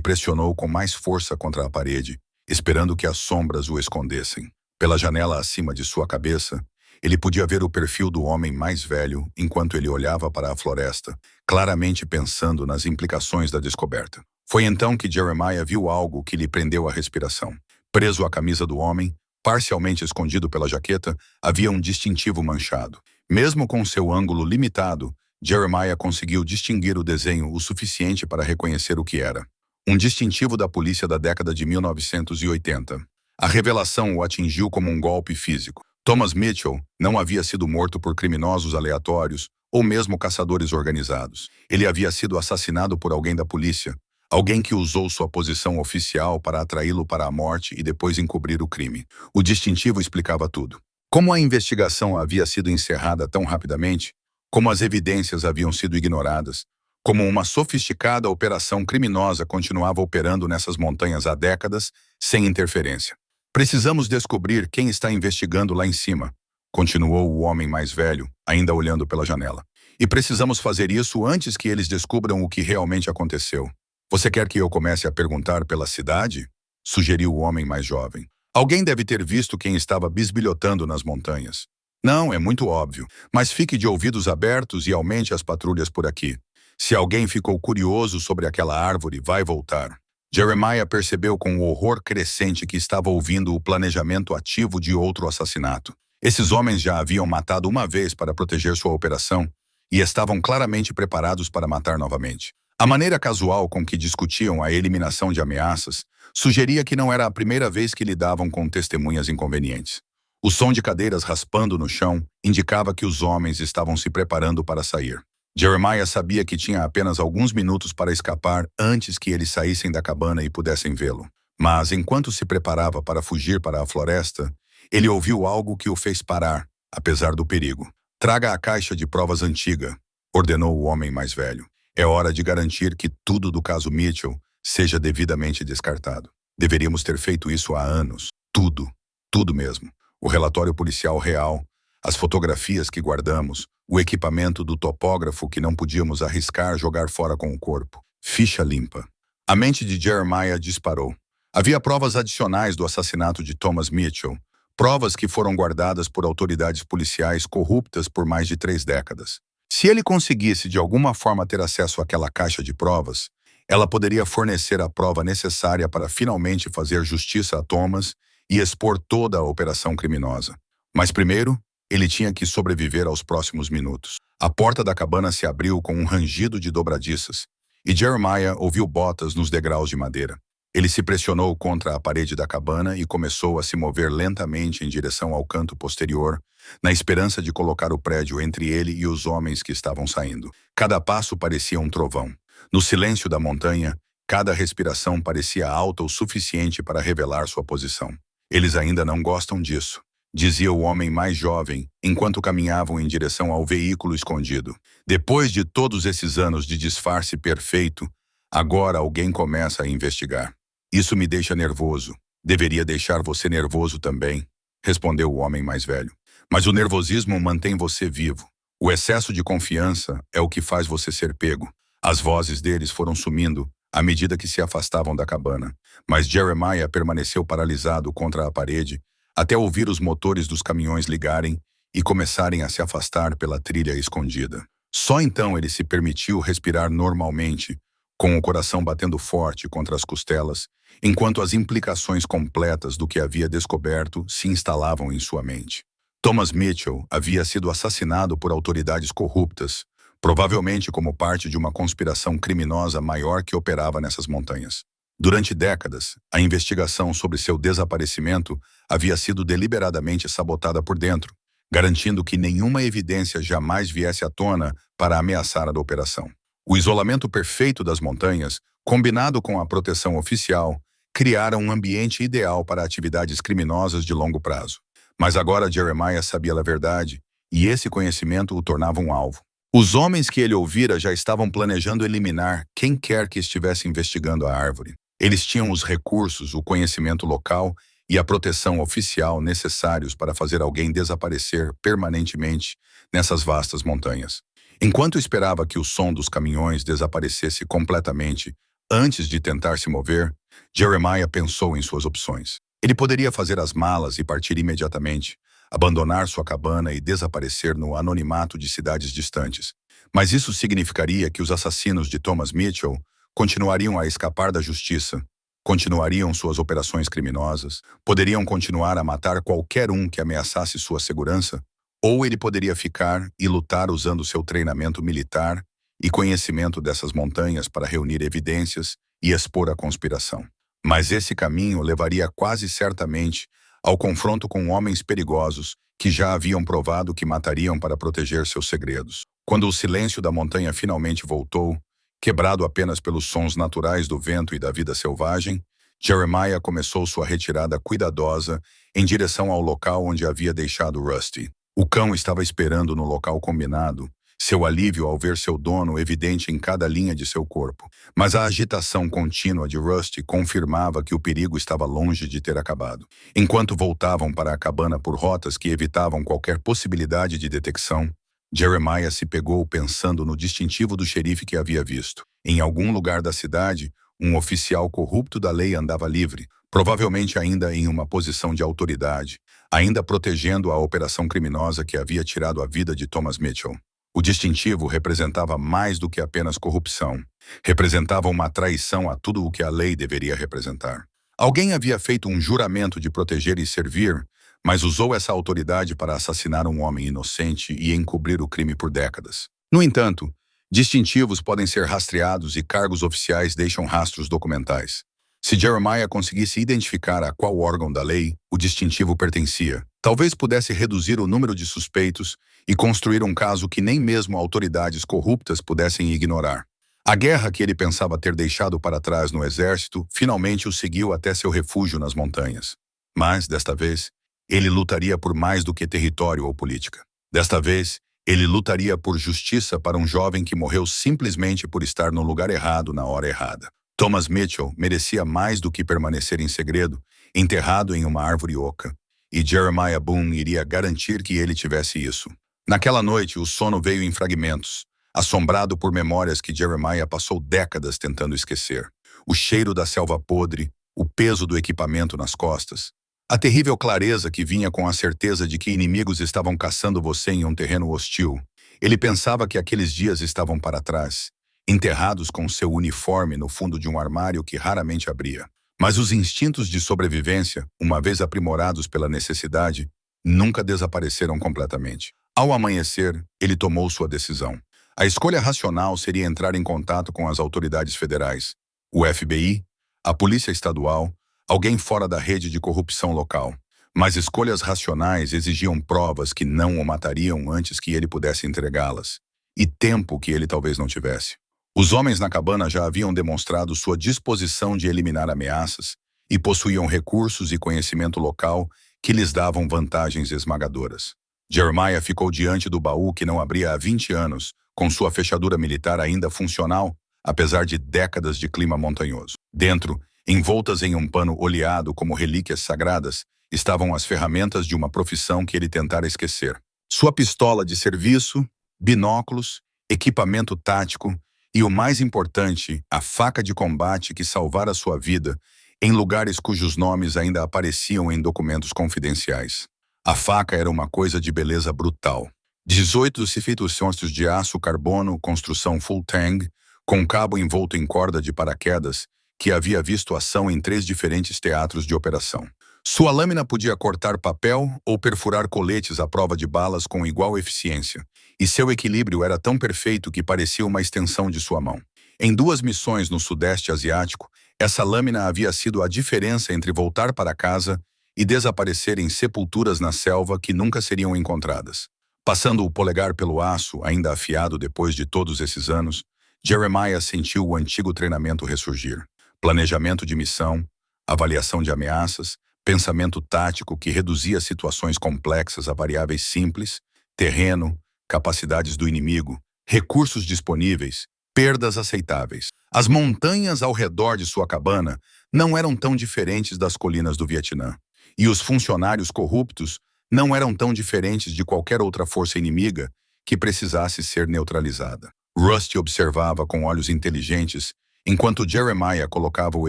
Speaker 1: pressionou com mais força contra a parede, esperando que as sombras o escondessem. Pela janela acima de sua cabeça, ele podia ver o perfil do homem mais velho enquanto ele olhava para a floresta, claramente pensando nas implicações da descoberta. Foi então que Jeremiah viu algo que lhe prendeu a respiração. Preso à camisa do homem, parcialmente escondido pela jaqueta, havia um distintivo manchado. Mesmo com seu ângulo limitado, Jeremiah conseguiu distinguir o desenho o suficiente para reconhecer o que era. Um distintivo da polícia da década de 1980. A revelação o atingiu como um golpe físico. Thomas Mitchell não havia sido morto por criminosos aleatórios ou mesmo caçadores organizados. Ele havia sido assassinado por alguém da polícia, alguém que usou sua posição oficial para atraí-lo para a morte e depois encobrir o crime. O distintivo explicava tudo. Como a investigação havia sido encerrada tão rapidamente, como as evidências haviam sido ignoradas, como uma sofisticada operação criminosa continuava operando nessas montanhas há décadas, sem interferência. Precisamos descobrir quem está investigando lá em cima, continuou o homem mais velho, ainda olhando pela janela. E precisamos fazer isso antes que eles descubram o que realmente aconteceu. Você quer que eu comece a perguntar pela cidade? Sugeriu o homem mais jovem. Alguém deve ter visto quem estava bisbilhotando nas montanhas. Não, é muito óbvio, mas fique de ouvidos abertos e aumente as patrulhas por aqui. Se alguém ficou curioso sobre aquela árvore, vai voltar. Jeremiah percebeu com o horror crescente que estava ouvindo o planejamento ativo de outro assassinato. Esses homens já haviam matado uma vez para proteger sua operação e estavam claramente preparados para matar novamente. A maneira casual com que discutiam a eliminação de ameaças sugeria que não era a primeira vez que lidavam com testemunhas inconvenientes. O som de cadeiras raspando no chão indicava que os homens estavam se preparando para sair. Jeremiah sabia que tinha apenas alguns minutos para escapar antes que eles saíssem da cabana e pudessem vê-lo. Mas, enquanto se preparava para fugir para a floresta, ele ouviu algo que o fez parar, apesar do perigo. Traga a caixa de provas antiga, ordenou o homem mais velho. É hora de garantir que tudo do caso Mitchell seja devidamente descartado. Deveríamos ter feito isso há anos. Tudo. Tudo mesmo. O relatório policial real, as fotografias que guardamos, o equipamento do topógrafo que não podíamos arriscar jogar fora com o corpo. Ficha limpa. A mente de Jeremiah disparou. Havia provas adicionais do assassinato de Thomas Mitchell, provas que foram guardadas por autoridades policiais corruptas por mais de 3 décadas. Se ele conseguisse de alguma forma ter acesso àquela caixa de provas, ela poderia fornecer a prova necessária para finalmente fazer justiça a Thomas e expor toda a operação criminosa. Mas primeiro, ele tinha que sobreviver aos próximos minutos. A porta da cabana se abriu com um rangido de dobradiças, e Jeremiah ouviu botas nos degraus de madeira. Ele se pressionou contra a parede da cabana e começou a se mover lentamente em direção ao canto posterior, na esperança de colocar o prédio entre ele e os homens que estavam saindo. Cada passo parecia um trovão. No silêncio da montanha, cada respiração parecia alta o suficiente para revelar sua posição. Eles ainda não gostam disso, dizia o homem mais jovem, enquanto caminhavam em direção ao veículo escondido. Depois de todos esses anos de disfarce perfeito, agora alguém começa a investigar. Isso me deixa nervoso. Deveria deixar você nervoso também, respondeu o homem mais velho. Mas o nervosismo mantém você vivo. O excesso de confiança é o que faz você ser pego. As vozes deles foram sumindo à medida que se afastavam da cabana, mas Jeremiah permaneceu paralisado contra a parede até ouvir os motores dos caminhões ligarem e começarem a se afastar pela trilha escondida. Só então ele se permitiu respirar normalmente, com o coração batendo forte contra as costelas, enquanto as implicações completas do que havia descoberto se instalavam em sua mente. Thomas Mitchell havia sido assassinado por autoridades corruptas, provavelmente como parte de uma conspiração criminosa maior que operava nessas montanhas. Durante décadas, a investigação sobre seu desaparecimento havia sido deliberadamente sabotada por dentro, garantindo que nenhuma evidência jamais viesse à tona para ameaçar a operação. O isolamento perfeito das montanhas, combinado com a proteção oficial, criaram um ambiente ideal para atividades criminosas de longo prazo. Mas agora Jeremiah sabia a verdade, e esse conhecimento o tornava um alvo. Os homens que ele ouvira já estavam planejando eliminar quem quer que estivesse investigando a árvore. Eles tinham os recursos, o conhecimento local e a proteção oficial necessários para fazer alguém desaparecer permanentemente nessas vastas montanhas. Enquanto esperava que o som dos caminhões desaparecesse completamente antes de tentar se mover, Jeremiah pensou em suas opções. Ele poderia fazer as malas e partir imediatamente, abandonar sua cabana e desaparecer no anonimato de cidades distantes. Mas isso significaria que os assassinos de Thomas Mitchell continuariam a escapar da justiça, continuariam suas operações criminosas, poderiam continuar a matar qualquer um que ameaçasse sua segurança, ou ele poderia ficar e lutar usando seu treinamento militar e conhecimento dessas montanhas para reunir evidências e expor a conspiração. Mas esse caminho levaria quase certamente ao confronto com homens perigosos que já haviam provado que matariam para proteger seus segredos. Quando o silêncio da montanha finalmente voltou, quebrado apenas pelos sons naturais do vento e da vida selvagem, Jeremiah começou sua retirada cuidadosa em direção ao local onde havia deixado Rusty. O cão estava esperando no local combinado, seu alívio ao ver seu dono evidente em cada linha de seu corpo. Mas a agitação contínua de Rusty confirmava que o perigo estava longe de ter acabado. Enquanto voltavam para a cabana por rotas que evitavam qualquer possibilidade de detecção, Jeremiah se pegou pensando no distintivo do xerife que havia visto. Em algum lugar da cidade, um oficial corrupto da lei andava livre, provavelmente ainda em uma posição de autoridade, ainda protegendo a operação criminosa que havia tirado a vida de Thomas Mitchell. O distintivo representava mais do que apenas corrupção. Representava uma traição a tudo o que a lei deveria representar. Alguém havia feito um juramento de proteger e servir, mas usou essa autoridade para assassinar um homem inocente e encobrir o crime por décadas. No entanto, distintivos podem ser rastreados e cargos oficiais deixam rastros documentais. Se Jeremiah conseguisse identificar a qual órgão da lei o distintivo pertencia, talvez pudesse reduzir o número de suspeitos e construir um caso que nem mesmo autoridades corruptas pudessem ignorar. A guerra que ele pensava ter deixado para trás no exército finalmente o seguiu até seu refúgio nas montanhas. Mas, desta vez, ele lutaria por mais do que território ou política. Desta vez, ele lutaria por justiça para um jovem que morreu simplesmente por estar no lugar errado na hora errada. Thomas Mitchell merecia mais do que permanecer em segredo, enterrado em uma árvore oca, e Jeremiah Boone iria garantir que ele tivesse isso. Naquela noite, o sono veio em fragmentos, assombrado por memórias que Jeremiah passou décadas tentando esquecer. O cheiro da selva podre, o peso do equipamento nas costas, a terrível clareza que vinha com a certeza de que inimigos estavam caçando você em um terreno hostil. Ele pensava que aqueles dias estavam para trás, enterrados com seu uniforme no fundo de um armário que raramente abria. Mas os instintos de sobrevivência, uma vez aprimorados pela necessidade, nunca desapareceram completamente. Ao amanhecer, ele tomou sua decisão. A escolha racional seria entrar em contato com as autoridades federais, o FBI, a Polícia Estadual, alguém fora da rede de corrupção local. Mas escolhas racionais exigiam provas que não o matariam antes que ele pudesse entregá-las, e tempo que ele talvez não tivesse. Os homens na cabana já haviam demonstrado sua disposição de eliminar ameaças e possuíam recursos e conhecimento local que lhes davam vantagens esmagadoras. Jeremiah ficou diante do baú que não abria há 20 anos, com sua fechadura militar ainda funcional, apesar de décadas de clima montanhoso. Dentro, envoltas em um pano oleado como relíquias sagradas, estavam as ferramentas de uma profissão que ele tentara esquecer. Sua pistola de serviço, binóculos, equipamento tático e, o mais importante, a faca de combate que salvara sua vida em lugares cujos nomes ainda apareciam em documentos confidenciais. A faca era uma coisa de beleza brutal. 18 centímetros de aço carbono, construção full tang, com cabo envolto em corda de paraquedas, que havia visto ação em 3 diferentes teatros de operação. Sua lâmina podia cortar papel ou perfurar coletes à prova de balas com igual eficiência, e seu equilíbrio era tão perfeito que parecia uma extensão de sua mão. Em 2 missões no Sudeste Asiático, essa lâmina havia sido a diferença entre voltar para casa e desaparecer em sepulturas na selva que nunca seriam encontradas. Passando o polegar pelo aço, ainda afiado depois de todos esses anos, Jeremiah sentiu o antigo treinamento ressurgir. Planejamento de missão, avaliação de ameaças, pensamento tático que reduzia situações complexas a variáveis simples, terreno, capacidades do inimigo, recursos disponíveis, perdas aceitáveis. As montanhas ao redor de sua cabana não eram tão diferentes das colinas do Vietnã, e os funcionários corruptos não eram tão diferentes de qualquer outra força inimiga que precisasse ser neutralizada. Rusty observava com olhos inteligentes enquanto Jeremiah colocava o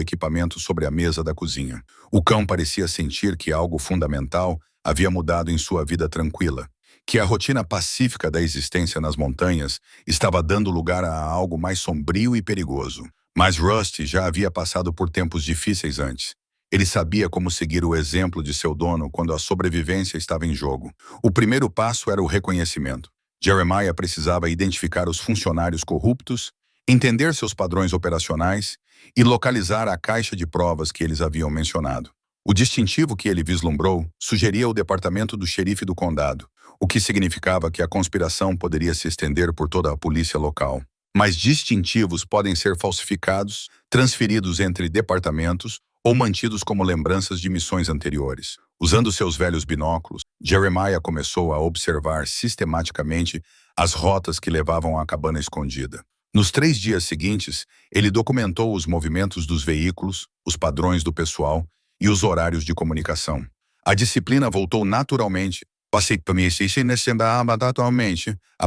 Speaker 1: equipamento sobre a mesa da cozinha. O cão parecia sentir que algo fundamental havia mudado em sua vida tranquila, que a rotina pacífica da existência nas montanhas estava dando lugar a algo mais sombrio e perigoso. Mas Rusty já havia passado por tempos difíceis antes. Ele sabia como seguir o exemplo de seu dono quando a sobrevivência estava em jogo. O primeiro passo era o reconhecimento. Jeremiah precisava identificar os funcionários corruptos, entender seus padrões operacionais e localizar a caixa de provas que eles haviam mencionado. O distintivo que ele vislumbrou sugeria o departamento do xerife do condado, o que significava que a conspiração poderia se estender por toda a polícia local. Mas distintivos podem ser falsificados, transferidos entre departamentos ou mantidos como lembranças de missões anteriores. Usando seus velhos binóculos, Jeremiah começou a observar sistematicamente as rotas que levavam à cabana escondida. Nos 3 dias seguintes, ele documentou os movimentos dos veículos, os padrões do pessoal e os horários de comunicação. A disciplina voltou naturalmente. A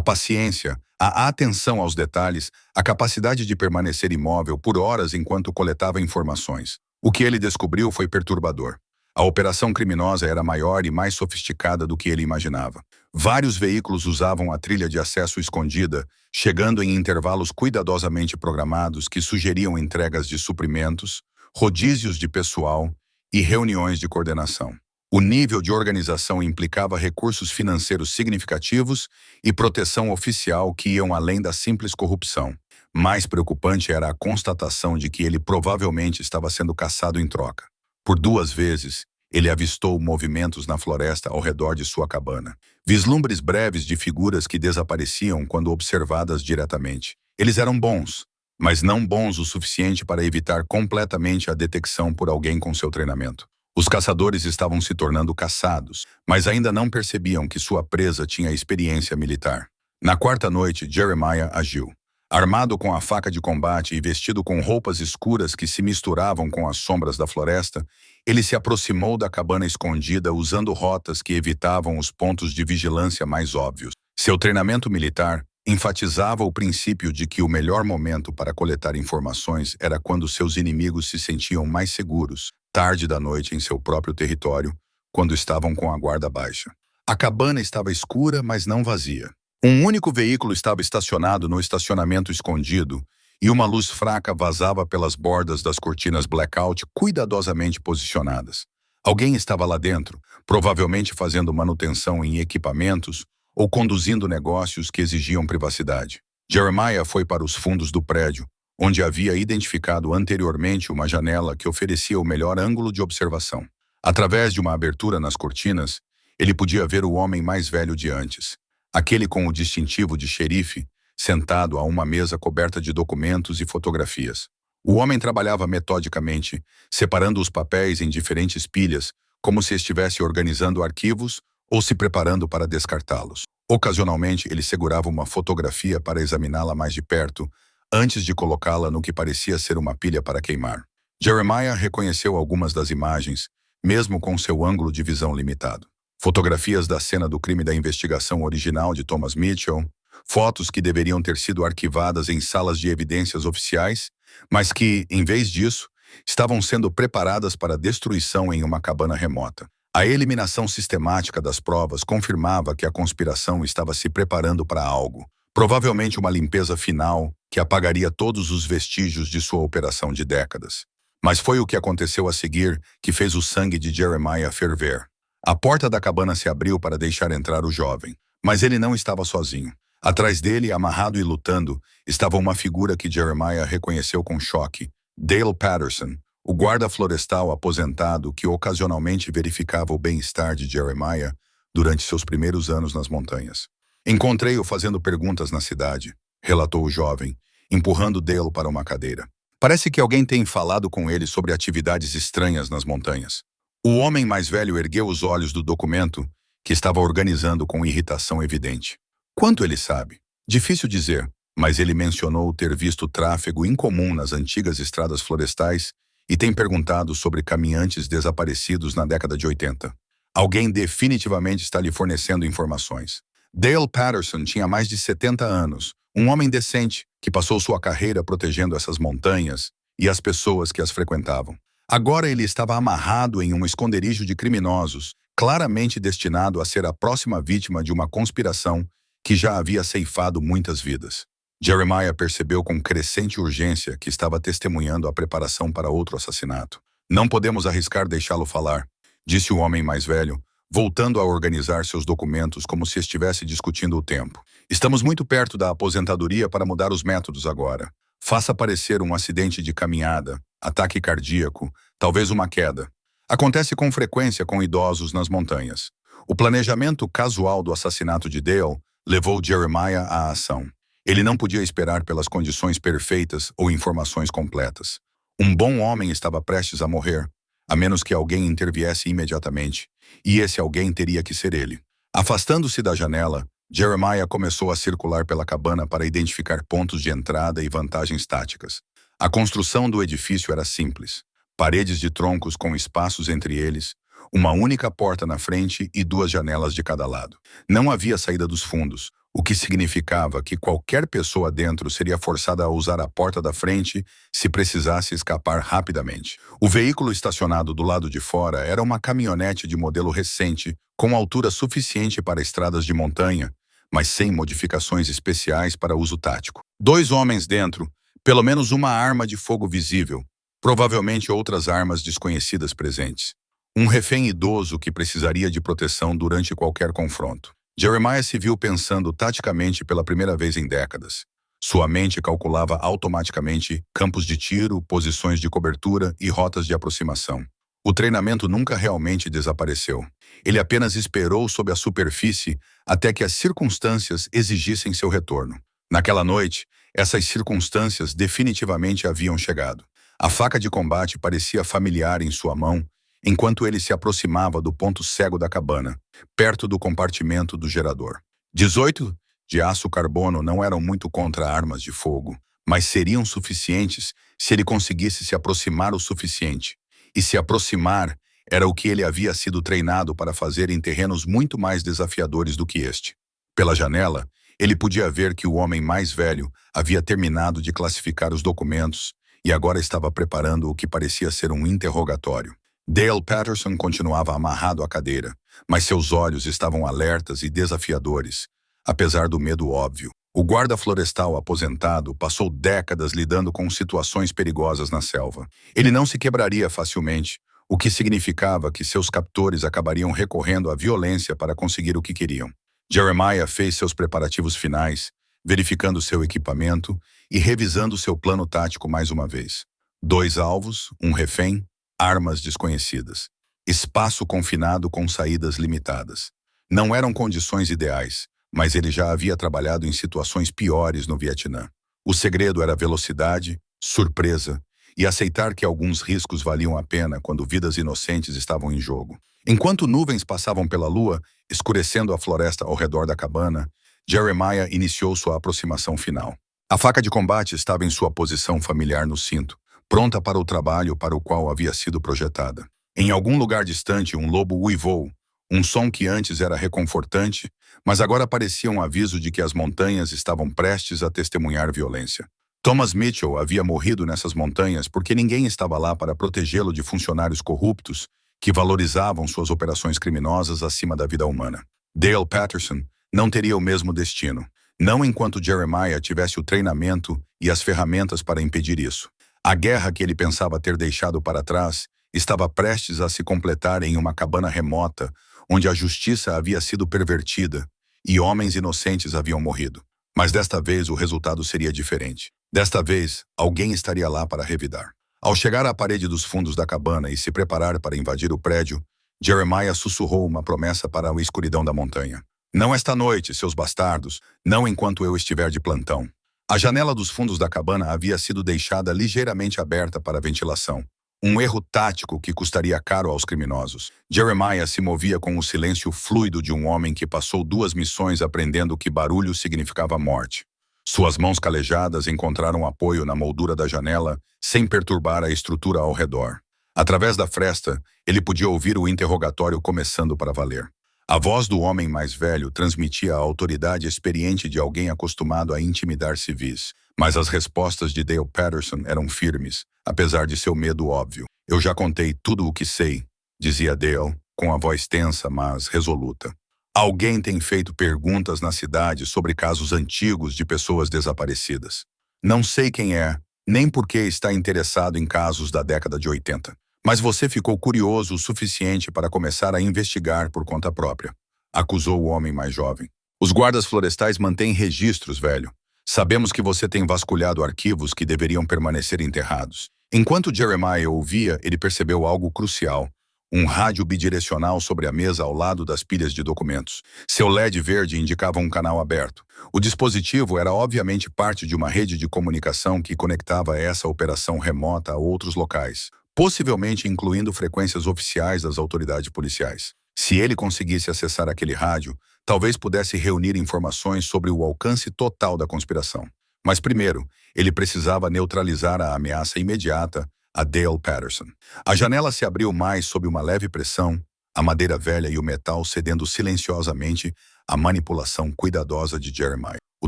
Speaker 1: paciência, a atenção aos detalhes, a capacidade de permanecer imóvel por horas enquanto coletava informações. O que ele descobriu foi perturbador. A operação criminosa era maior e mais sofisticada do que ele imaginava. Vários veículos usavam a trilha de acesso escondida, chegando em intervalos cuidadosamente programados que sugeriam entregas de suprimentos, rodízios de pessoal e reuniões de coordenação. O nível de organização implicava recursos financeiros significativos e proteção oficial que iam além da simples corrupção. Mais preocupante era a constatação de que ele provavelmente estava sendo caçado em troca. Por 2 vezes, ele avistou movimentos na floresta ao redor de sua cabana. Vislumbres breves de figuras que desapareciam quando observadas diretamente. Eles eram bons, mas não bons o suficiente para evitar completamente a detecção por alguém com seu treinamento. Os caçadores estavam se tornando caçados, mas ainda não percebiam que sua presa tinha experiência militar. Na 4ª noite, Jeremiah agiu. Armado com a faca de combate e vestido com roupas escuras que se misturavam com as sombras da floresta, ele se aproximou da cabana escondida usando rotas que evitavam os pontos de vigilância mais óbvios. Seu treinamento militar enfatizava o princípio de que o melhor momento para coletar informações era quando seus inimigos se sentiam mais seguros, tarde da noite em seu próprio território, quando estavam com a guarda baixa. A cabana estava escura, mas não vazia. Um único veículo estava estacionado no estacionamento escondido e uma luz fraca vazava pelas bordas das cortinas blackout cuidadosamente posicionadas. Alguém estava lá dentro, provavelmente fazendo manutenção em equipamentos ou conduzindo negócios que exigiam privacidade. Jeremiah foi para os fundos do prédio, onde havia identificado anteriormente uma janela que oferecia o melhor ângulo de observação. Através de uma abertura nas cortinas, ele podia ver o homem mais velho de antes, aquele com o distintivo de xerife, sentado a uma mesa coberta de documentos e fotografias. O homem trabalhava metodicamente, separando os papéis em diferentes pilhas, como se estivesse organizando arquivos ou se preparando para descartá-los. Ocasionalmente, ele segurava uma fotografia para examiná-la mais de perto, antes de colocá-la no que parecia ser uma pilha para queimar. Jeremiah reconheceu algumas das imagens, mesmo com seu ângulo de visão limitado. Fotografias da cena do crime da investigação original de Thomas Mitchell, fotos que deveriam ter sido arquivadas em salas de evidências oficiais, mas que, em vez disso, estavam sendo preparadas para destruição em uma cabana remota. A eliminação sistemática das provas confirmava que a conspiração estava se preparando para algo, provavelmente uma limpeza final que apagaria todos os vestígios de sua operação de décadas. Mas foi o que aconteceu a seguir que fez o sangue de Jeremiah ferver. A porta da cabana se abriu para deixar entrar o jovem, mas ele não estava sozinho. Atrás dele, amarrado e lutando, estava uma figura que Jeremiah reconheceu com choque: Dale Patterson, o guarda florestal aposentado que ocasionalmente verificava o bem-estar de Jeremiah durante seus primeiros anos nas montanhas. Encontrei-o fazendo perguntas na cidade, relatou o jovem, empurrando Dale para uma cadeira. Parece que alguém tem falado com ele sobre atividades estranhas nas montanhas. O homem mais velho ergueu os olhos do documento, que estava organizando com irritação evidente. Quanto ele sabe? Difícil dizer, mas ele mencionou ter visto tráfego incomum nas antigas estradas florestais e tem perguntado sobre caminhantes desaparecidos na década de 80. Alguém definitivamente está lhe fornecendo informações. Dale Patterson tinha mais de 70 anos, um homem decente que passou sua carreira protegendo essas montanhas e as pessoas que as frequentavam. Agora ele estava amarrado em um esconderijo de criminosos, claramente destinado a ser a próxima vítima de uma conspiração que já havia ceifado muitas vidas. Jeremiah percebeu com crescente urgência que estava testemunhando a preparação para outro assassinato. Não podemos arriscar deixá-lo falar, disse o homem mais velho, voltando a organizar seus documentos como se estivesse discutindo o tempo. Estamos muito perto da aposentadoria para mudar os métodos agora. Faça parecer um acidente de caminhada, ataque cardíaco, talvez uma queda. Acontece com frequência com idosos nas montanhas. O planejamento casual do assassinato de Dale levou Jeremiah à ação. Ele não podia esperar pelas condições perfeitas ou informações completas. Um bom homem estava prestes a morrer, a menos que alguém interviesse imediatamente, e esse alguém teria que ser ele. Afastando-se da janela, Jeremiah começou a circular pela cabana para identificar pontos de entrada e vantagens táticas. A construção do edifício era simples. Paredes de troncos com espaços entre eles, uma única porta na frente e 2 janelas de cada lado. Não havia saída dos fundos, o que significava que qualquer pessoa dentro seria forçada a usar a porta da frente se precisasse escapar rapidamente. O veículo estacionado do lado de fora era uma caminhonete de modelo recente, com altura suficiente para estradas de montanha, mas sem modificações especiais para uso tático. 2 homens dentro, pelo menos uma arma de fogo visível, provavelmente outras armas desconhecidas presentes. Um refém idoso que precisaria de proteção durante qualquer confronto. Jeremiah se viu pensando taticamente pela primeira vez em décadas. Sua mente calculava automaticamente campos de tiro, posições de cobertura e rotas de aproximação. O treinamento nunca realmente desapareceu. Ele apenas esperou sob a superfície até que as circunstâncias exigissem seu retorno. Naquela noite, essas circunstâncias definitivamente haviam chegado. A faca de combate parecia familiar em sua mão, enquanto ele se aproximava do ponto cego da cabana, perto do compartimento do gerador. 18, de aço carbono não eram muito contra armas de fogo, mas seriam suficientes se ele conseguisse se aproximar o suficiente. E se aproximar era o que ele havia sido treinado para fazer em terrenos muito mais desafiadores do que este. Pela janela, ele podia ver que o homem mais velho havia terminado de classificar os documentos e agora estava preparando o que parecia ser um interrogatório. Dale Patterson continuava amarrado à cadeira, mas seus olhos estavam alertas e desafiadores, apesar do medo óbvio. O guarda florestal aposentado passou décadas lidando com situações perigosas na selva. Ele não se quebraria facilmente, o que significava que seus captores acabariam recorrendo à violência para conseguir o que queriam. Jeremiah fez seus preparativos finais, verificando seu equipamento e revisando seu plano tático mais uma vez. 2 alvos, um refém, armas desconhecidas. Espaço confinado com saídas limitadas. Não eram condições ideais, mas ele já havia trabalhado em situações piores no Vietnã. O segredo era velocidade, surpresa e aceitar que alguns riscos valiam a pena quando vidas inocentes estavam em jogo. Enquanto nuvens passavam pela lua, escurecendo a floresta ao redor da cabana, Jeremiah iniciou sua aproximação final. A faca de combate estava em sua posição familiar no cinto, pronta para o trabalho para o qual havia sido projetada. Em algum lugar distante, um lobo uivou, um som que antes era reconfortante, mas agora parecia um aviso de que as montanhas estavam prestes a testemunhar violência. Thomas Mitchell havia morrido nessas montanhas porque ninguém estava lá para protegê-lo de funcionários corruptos que valorizavam suas operações criminosas acima da vida humana. Dale Patterson não teria o mesmo destino, não enquanto Jeremiah tivesse o treinamento e as ferramentas para impedir isso. A guerra que ele pensava ter deixado para trás estava prestes a se completar em uma cabana remota, onde a justiça havia sido pervertida e homens inocentes haviam morrido. Mas desta vez o resultado seria diferente. Desta vez, alguém estaria lá para revidar. Ao chegar à parede dos fundos da cabana e se preparar para invadir o prédio, Jeremiah sussurrou uma promessa para a escuridão da montanha. Não esta noite, seus bastardos, não enquanto eu estiver de plantão. A janela dos fundos da cabana havia sido deixada ligeiramente aberta para a ventilação. Um erro tático que custaria caro aos criminosos. Jeremiah se movia com o silêncio fluido de um homem que passou 2 missões aprendendo que barulho significava morte. Suas mãos calejadas encontraram apoio na moldura da janela, sem perturbar a estrutura ao redor. Através da fresta, ele podia ouvir o interrogatório começando para valer. A voz do homem mais velho transmitia a autoridade experiente de alguém acostumado a intimidar civis, mas as respostas de Dale Patterson eram firmes, apesar de seu medo óbvio. Eu já contei tudo o que sei, dizia Dale, com a voz tensa, mas resoluta. Alguém tem feito perguntas na cidade sobre casos antigos de pessoas desaparecidas. Não sei quem é, nem por que está interessado em casos da década de 80. Mas você ficou curioso o suficiente para começar a investigar por conta própria, acusou o homem mais jovem. Os guardas florestais mantêm registros, velho. Sabemos que você tem vasculhado arquivos que deveriam permanecer enterrados. Enquanto Jeremiah ouvia, ele percebeu algo crucial. Um rádio bidirecional sobre a mesa ao lado das pilhas de documentos. Seu LED verde indicava um canal aberto. O dispositivo era obviamente parte de uma rede de comunicação que conectava essa operação remota a outros locais, possivelmente incluindo frequências oficiais das autoridades policiais. Se ele conseguisse acessar aquele rádio, talvez pudesse reunir informações sobre o alcance total da conspiração. Mas primeiro, ele precisava neutralizar a ameaça imediata a Dale Patterson. A janela se abriu mais sob uma leve pressão, a madeira velha e o metal cedendo silenciosamente à manipulação cuidadosa de Jeremiah. O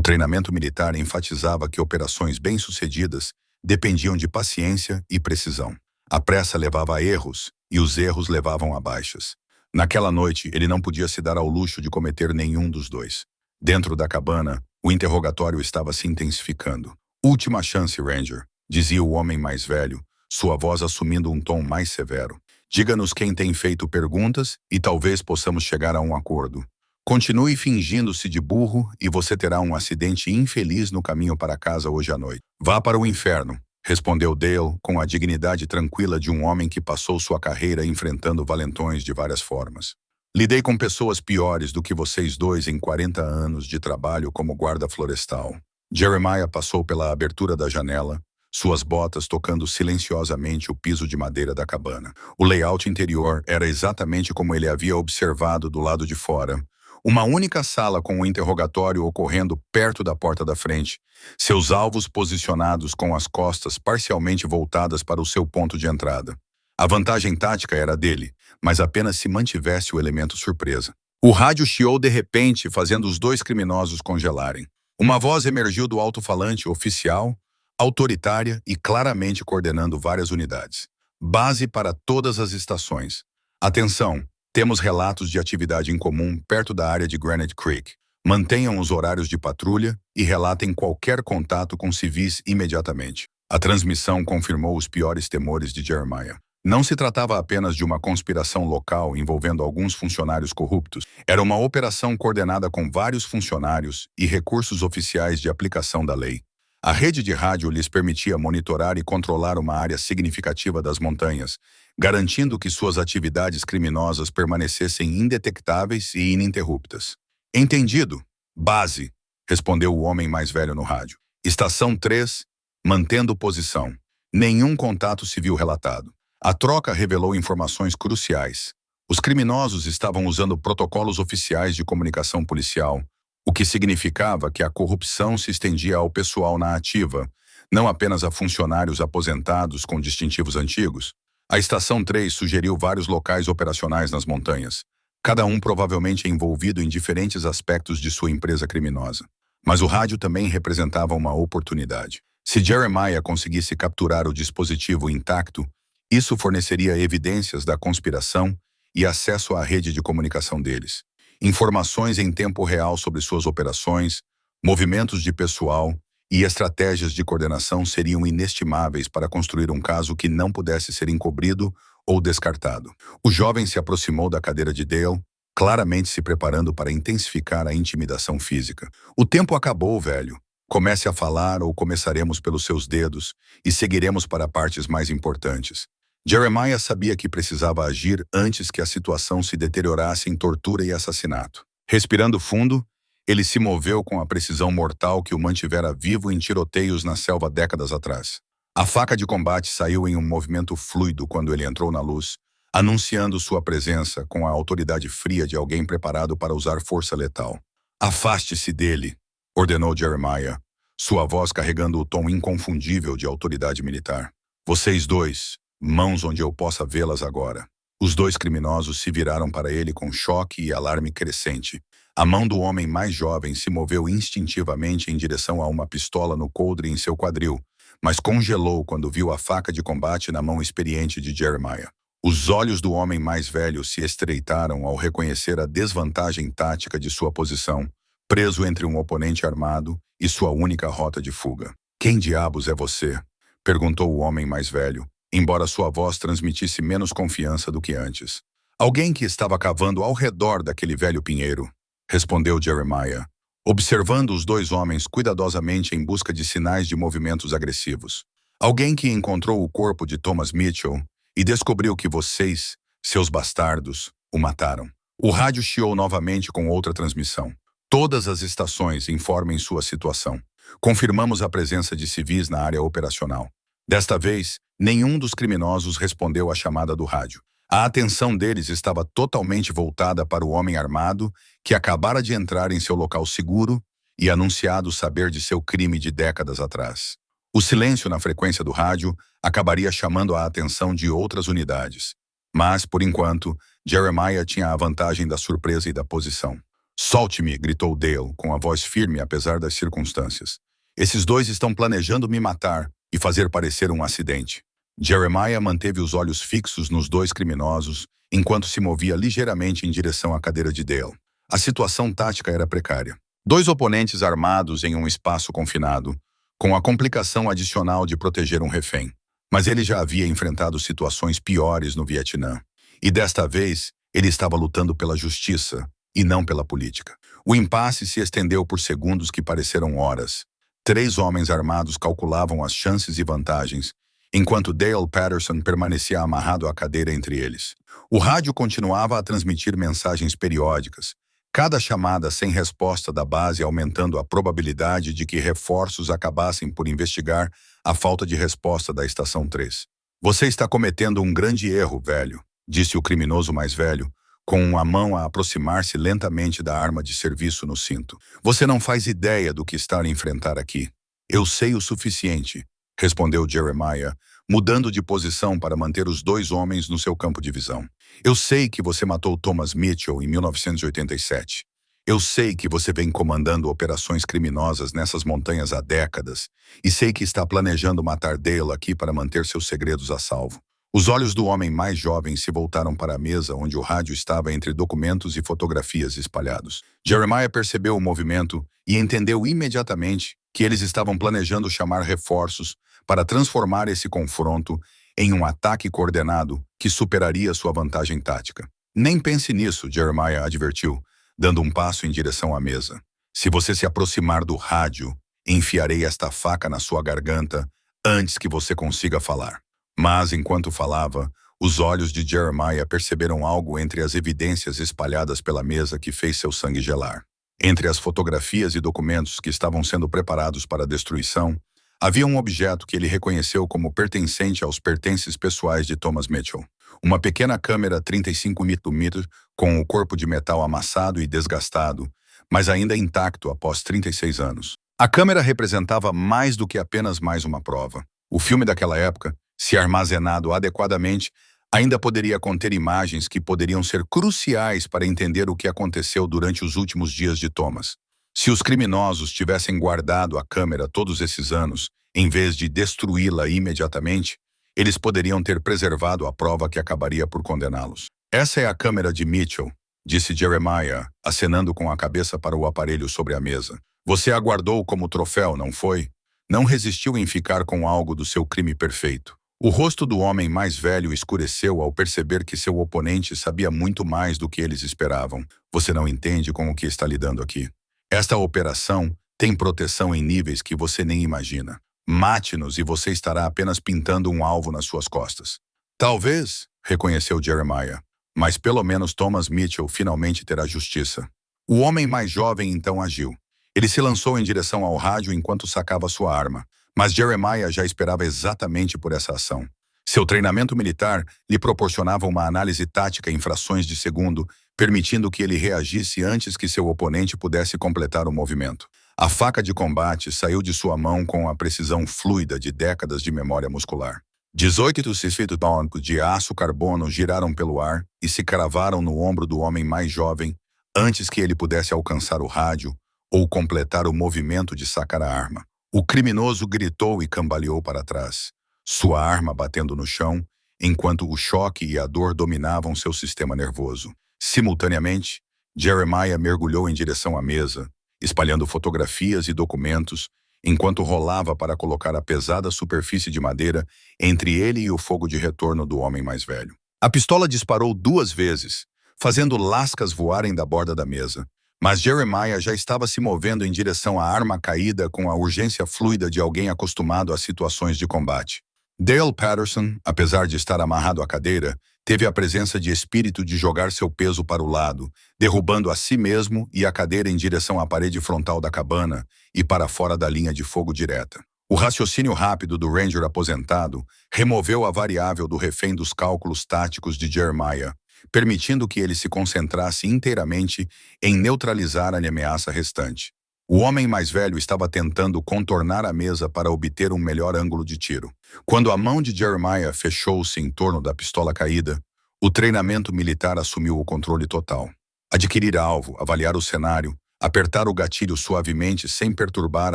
Speaker 1: treinamento militar enfatizava que operações bem-sucedidas dependiam de paciência e precisão. A pressa levava a erros, e os erros levavam a baixas. Naquela noite, ele não podia se dar ao luxo de cometer nenhum dos dois. Dentro da cabana, o interrogatório estava se intensificando. Última chance, Ranger, dizia o homem mais velho, sua voz assumindo um tom mais severo. Diga-nos quem tem feito perguntas e talvez possamos chegar a um acordo. Continue fingindo-se de burro e você terá um acidente infeliz no caminho para casa hoje à noite. Vá para o inferno, respondeu Dale com a dignidade tranquila de um homem que passou sua carreira enfrentando valentões de várias formas. Lidei com pessoas piores do que vocês dois em 40 anos de trabalho como guarda florestal. Jeremiah passou pela abertura da janela, suas botas tocando silenciosamente o piso de madeira da cabana. O layout interior era exatamente como ele havia observado do lado de fora, Uma única sala com o interrogatório ocorrendo perto da porta da frente, seus alvos posicionados com as costas parcialmente voltadas para o seu ponto de entrada. A vantagem tática era dele, mas apenas se mantivesse o elemento surpresa. O rádio chiou de repente, fazendo os dois criminosos congelarem. Uma voz emergiu do alto-falante oficial, autoritária e claramente coordenando várias unidades. Base para todas as estações. Atenção, temos relatos de atividade em comum perto da área de Granite Creek. Mantenham os horários de patrulha e relatem qualquer contato com civis imediatamente. A transmissão confirmou os piores temores de Jeremiah. Não se tratava apenas de uma conspiração local envolvendo alguns funcionários corruptos. Era uma operação coordenada com vários funcionários e recursos oficiais de aplicação da lei. A rede de rádio lhes permitia monitorar e controlar uma área significativa das montanhas, garantindo que suas atividades criminosas permanecessem indetectáveis e ininterruptas. Entendido. Base, respondeu o homem mais velho no rádio. Estação 3, mantendo posição. Nenhum contato civil relatado. A troca revelou informações cruciais. Os criminosos estavam usando protocolos oficiais de comunicação policial, o que significava que a corrupção se estendia ao pessoal na ativa, não apenas a funcionários aposentados com distintivos antigos. A Estação 3 sugeriu vários locais operacionais nas montanhas, cada um provavelmente envolvido em diferentes aspectos de sua empresa criminosa. Mas o rádio também representava uma oportunidade. Se Jeremiah conseguisse capturar o dispositivo intacto, isso forneceria evidências da conspiração e acesso à rede de comunicação deles. Informações em tempo real sobre suas operações, movimentos de pessoal e estratégias de coordenação seriam inestimáveis para construir um caso que não pudesse ser encobrido ou descartado. O jovem se aproximou da cadeira de Dale, claramente se preparando para intensificar a intimidação física. O tempo acabou, velho. Comece a falar ou começaremos pelos seus dedos e seguiremos para partes mais importantes. Jeremiah sabia que precisava agir antes que a situação se deteriorasse em tortura e assassinato. Respirando fundo, ele se moveu com a precisão mortal que o mantivera vivo em tiroteios na selva décadas atrás. A faca de combate saiu em um movimento fluido quando ele entrou na luz, anunciando sua presença com a autoridade fria de alguém preparado para usar força letal. Afaste-se dele, ordenou Jeremiah, sua voz carregando o tom inconfundível de autoridade militar. Vocês dois, mãos onde eu possa vê-las agora. Os dois criminosos se viraram para ele com choque e alarme crescente. A mão do homem mais jovem se moveu instintivamente em direção a uma pistola no coldre em seu quadril, mas congelou quando viu a faca de combate na mão experiente de Jeremiah. Os olhos do homem mais velho se estreitaram ao reconhecer a desvantagem tática de sua posição, preso entre um oponente armado e sua única rota de fuga. Quem diabos é você? Perguntou o homem mais velho, embora sua voz transmitisse menos confiança do que antes. Alguém que estava cavando ao redor daquele velho pinheiro, respondeu Jeremiah, observando os dois homens cuidadosamente em busca de sinais de movimentos agressivos. Alguém que encontrou o corpo de Thomas Mitchell e descobriu que vocês, seus bastardos, o mataram. O rádio chiou novamente com outra transmissão. Todas as estações informem sua situação. Confirmamos a presença de civis na área operacional. Desta vez, nenhum dos criminosos respondeu à chamada do rádio. A atenção deles estava totalmente voltada para o homem armado que acabara de entrar em seu local seguro e anunciado saber de seu crime de décadas atrás. O silêncio na frequência do rádio acabaria chamando a atenção de outras unidades. Mas, por enquanto, Jeremiah tinha a vantagem da surpresa e da posição. Solte-me, gritou Dale, com a voz firme apesar das circunstâncias. Esses dois estão planejando me matar e fazer parecer um acidente. Jeremiah manteve os olhos fixos nos dois criminosos enquanto se movia ligeiramente em direção à cadeira de Dale. A situação tática era precária. Dois oponentes armados em um espaço confinado, com a complicação adicional de proteger um refém. Mas ele já havia enfrentado situações piores no Vietnã. E desta vez, ele estava lutando pela justiça e não pela política. O impasse se estendeu por segundos que pareceram horas. 3 homens armados calculavam as chances e vantagens, enquanto Dale Patterson permanecia amarrado à cadeira entre eles. O rádio continuava a transmitir mensagens periódicas, cada chamada sem resposta da base aumentando a probabilidade de que reforços acabassem por investigar a falta de resposta da Estação 3. Você está cometendo um grande erro, velho, disse o criminoso mais velho, com a mão a aproximar-se lentamente da arma de serviço no cinto. Você não faz ideia do que está a enfrentar aqui. Eu sei o suficiente, respondeu Jeremiah, mudando de posição para manter os dois homens no seu campo de visão. Eu sei que você matou Thomas Mitchell em 1987. Eu sei que você vem comandando operações criminosas nessas montanhas há décadas, e sei que está planejando matar Dale aqui para manter seus segredos a salvo. Os olhos do homem mais jovem se voltaram para a mesa onde o rádio estava entre documentos e fotografias espalhados. Jeremiah percebeu o movimento e entendeu imediatamente que eles estavam planejando chamar reforços para transformar esse confronto em um ataque coordenado que superaria sua vantagem tática. Nem pense nisso, Jeremiah advertiu, dando um passo em direção à mesa. Se você se aproximar do rádio, enfiarei esta faca na sua garganta antes que você consiga falar. Mas, enquanto falava, os olhos de Jeremiah perceberam algo entre as evidências espalhadas pela mesa que fez seu sangue gelar. Entre as fotografias e documentos que estavam sendo preparados para a destruição, havia um objeto que ele reconheceu como pertencente aos pertences pessoais de Thomas Mitchell. Uma pequena câmera 35mm com o corpo de metal amassado e desgastado, mas ainda intacto após 36 anos. A câmera representava mais do que apenas mais uma prova. O filme daquela época, se armazenado adequadamente, ainda poderia conter imagens que poderiam ser cruciais para entender o que aconteceu durante os últimos dias de Thomas. Se os criminosos tivessem guardado a câmera todos esses anos, em vez de destruí-la imediatamente, eles poderiam ter preservado a prova que acabaria por condená-los. Essa é a câmera de Mitchell, disse Jeremiah, acenando com a cabeça para o aparelho sobre a mesa. Você a guardou como troféu, não foi? Não resistiu em ficar com algo do seu crime perfeito. O rosto do homem mais velho escureceu ao perceber que seu oponente sabia muito mais do que eles esperavam. Você não entende com o que está lidando aqui. Esta operação tem proteção em níveis que você nem imagina. Mate-nos e você estará apenas pintando um alvo nas suas costas. Talvez, reconheceu Jeremiah, mas pelo menos Thomas Mitchell finalmente terá justiça. O homem mais jovem então agiu. Ele se lançou em direção ao rádio enquanto sacava sua arma, mas Jeremiah já esperava exatamente por essa ação. Seu treinamento militar lhe proporcionava uma análise tática em frações de segundo, permitindo que ele reagisse antes que seu oponente pudesse completar o movimento. A faca de combate saiu de sua mão com a precisão fluida de décadas de memória muscular. 18 centímetros de aço carbono giraram pelo ar e se cravaram no ombro do homem mais jovem antes que ele pudesse alcançar o rádio ou completar o movimento de sacar a arma. O criminoso gritou e cambaleou para trás, sua arma batendo no chão, enquanto o choque e a dor dominavam seu sistema nervoso. Simultaneamente, Jeremiah mergulhou em direção à mesa, espalhando fotografias e documentos, enquanto rolava para colocar a pesada superfície de madeira entre ele e o fogo de retorno do homem mais velho. A pistola disparou 2 vezes, fazendo lascas voarem da borda da mesa, mas Jeremiah já estava se movendo em direção à arma caída com a urgência fluida de alguém acostumado a situações de combate. Dale Patterson, apesar de estar amarrado à cadeira, teve a presença de espírito de jogar seu peso para o lado, derrubando a si mesmo e a cadeira em direção à parede frontal da cabana e para fora da linha de fogo direta. O raciocínio rápido do Ranger aposentado removeu a variável do refém dos cálculos táticos de Jeremiah, permitindo que ele se concentrasse inteiramente em neutralizar a ameaça restante. O homem mais velho estava tentando contornar a mesa para obter um melhor ângulo de tiro. Quando a mão de Jeremiah fechou-se em torno da pistola caída, o treinamento militar assumiu o controle total. Adquirir alvo, avaliar o cenário, apertar o gatilho suavemente sem perturbar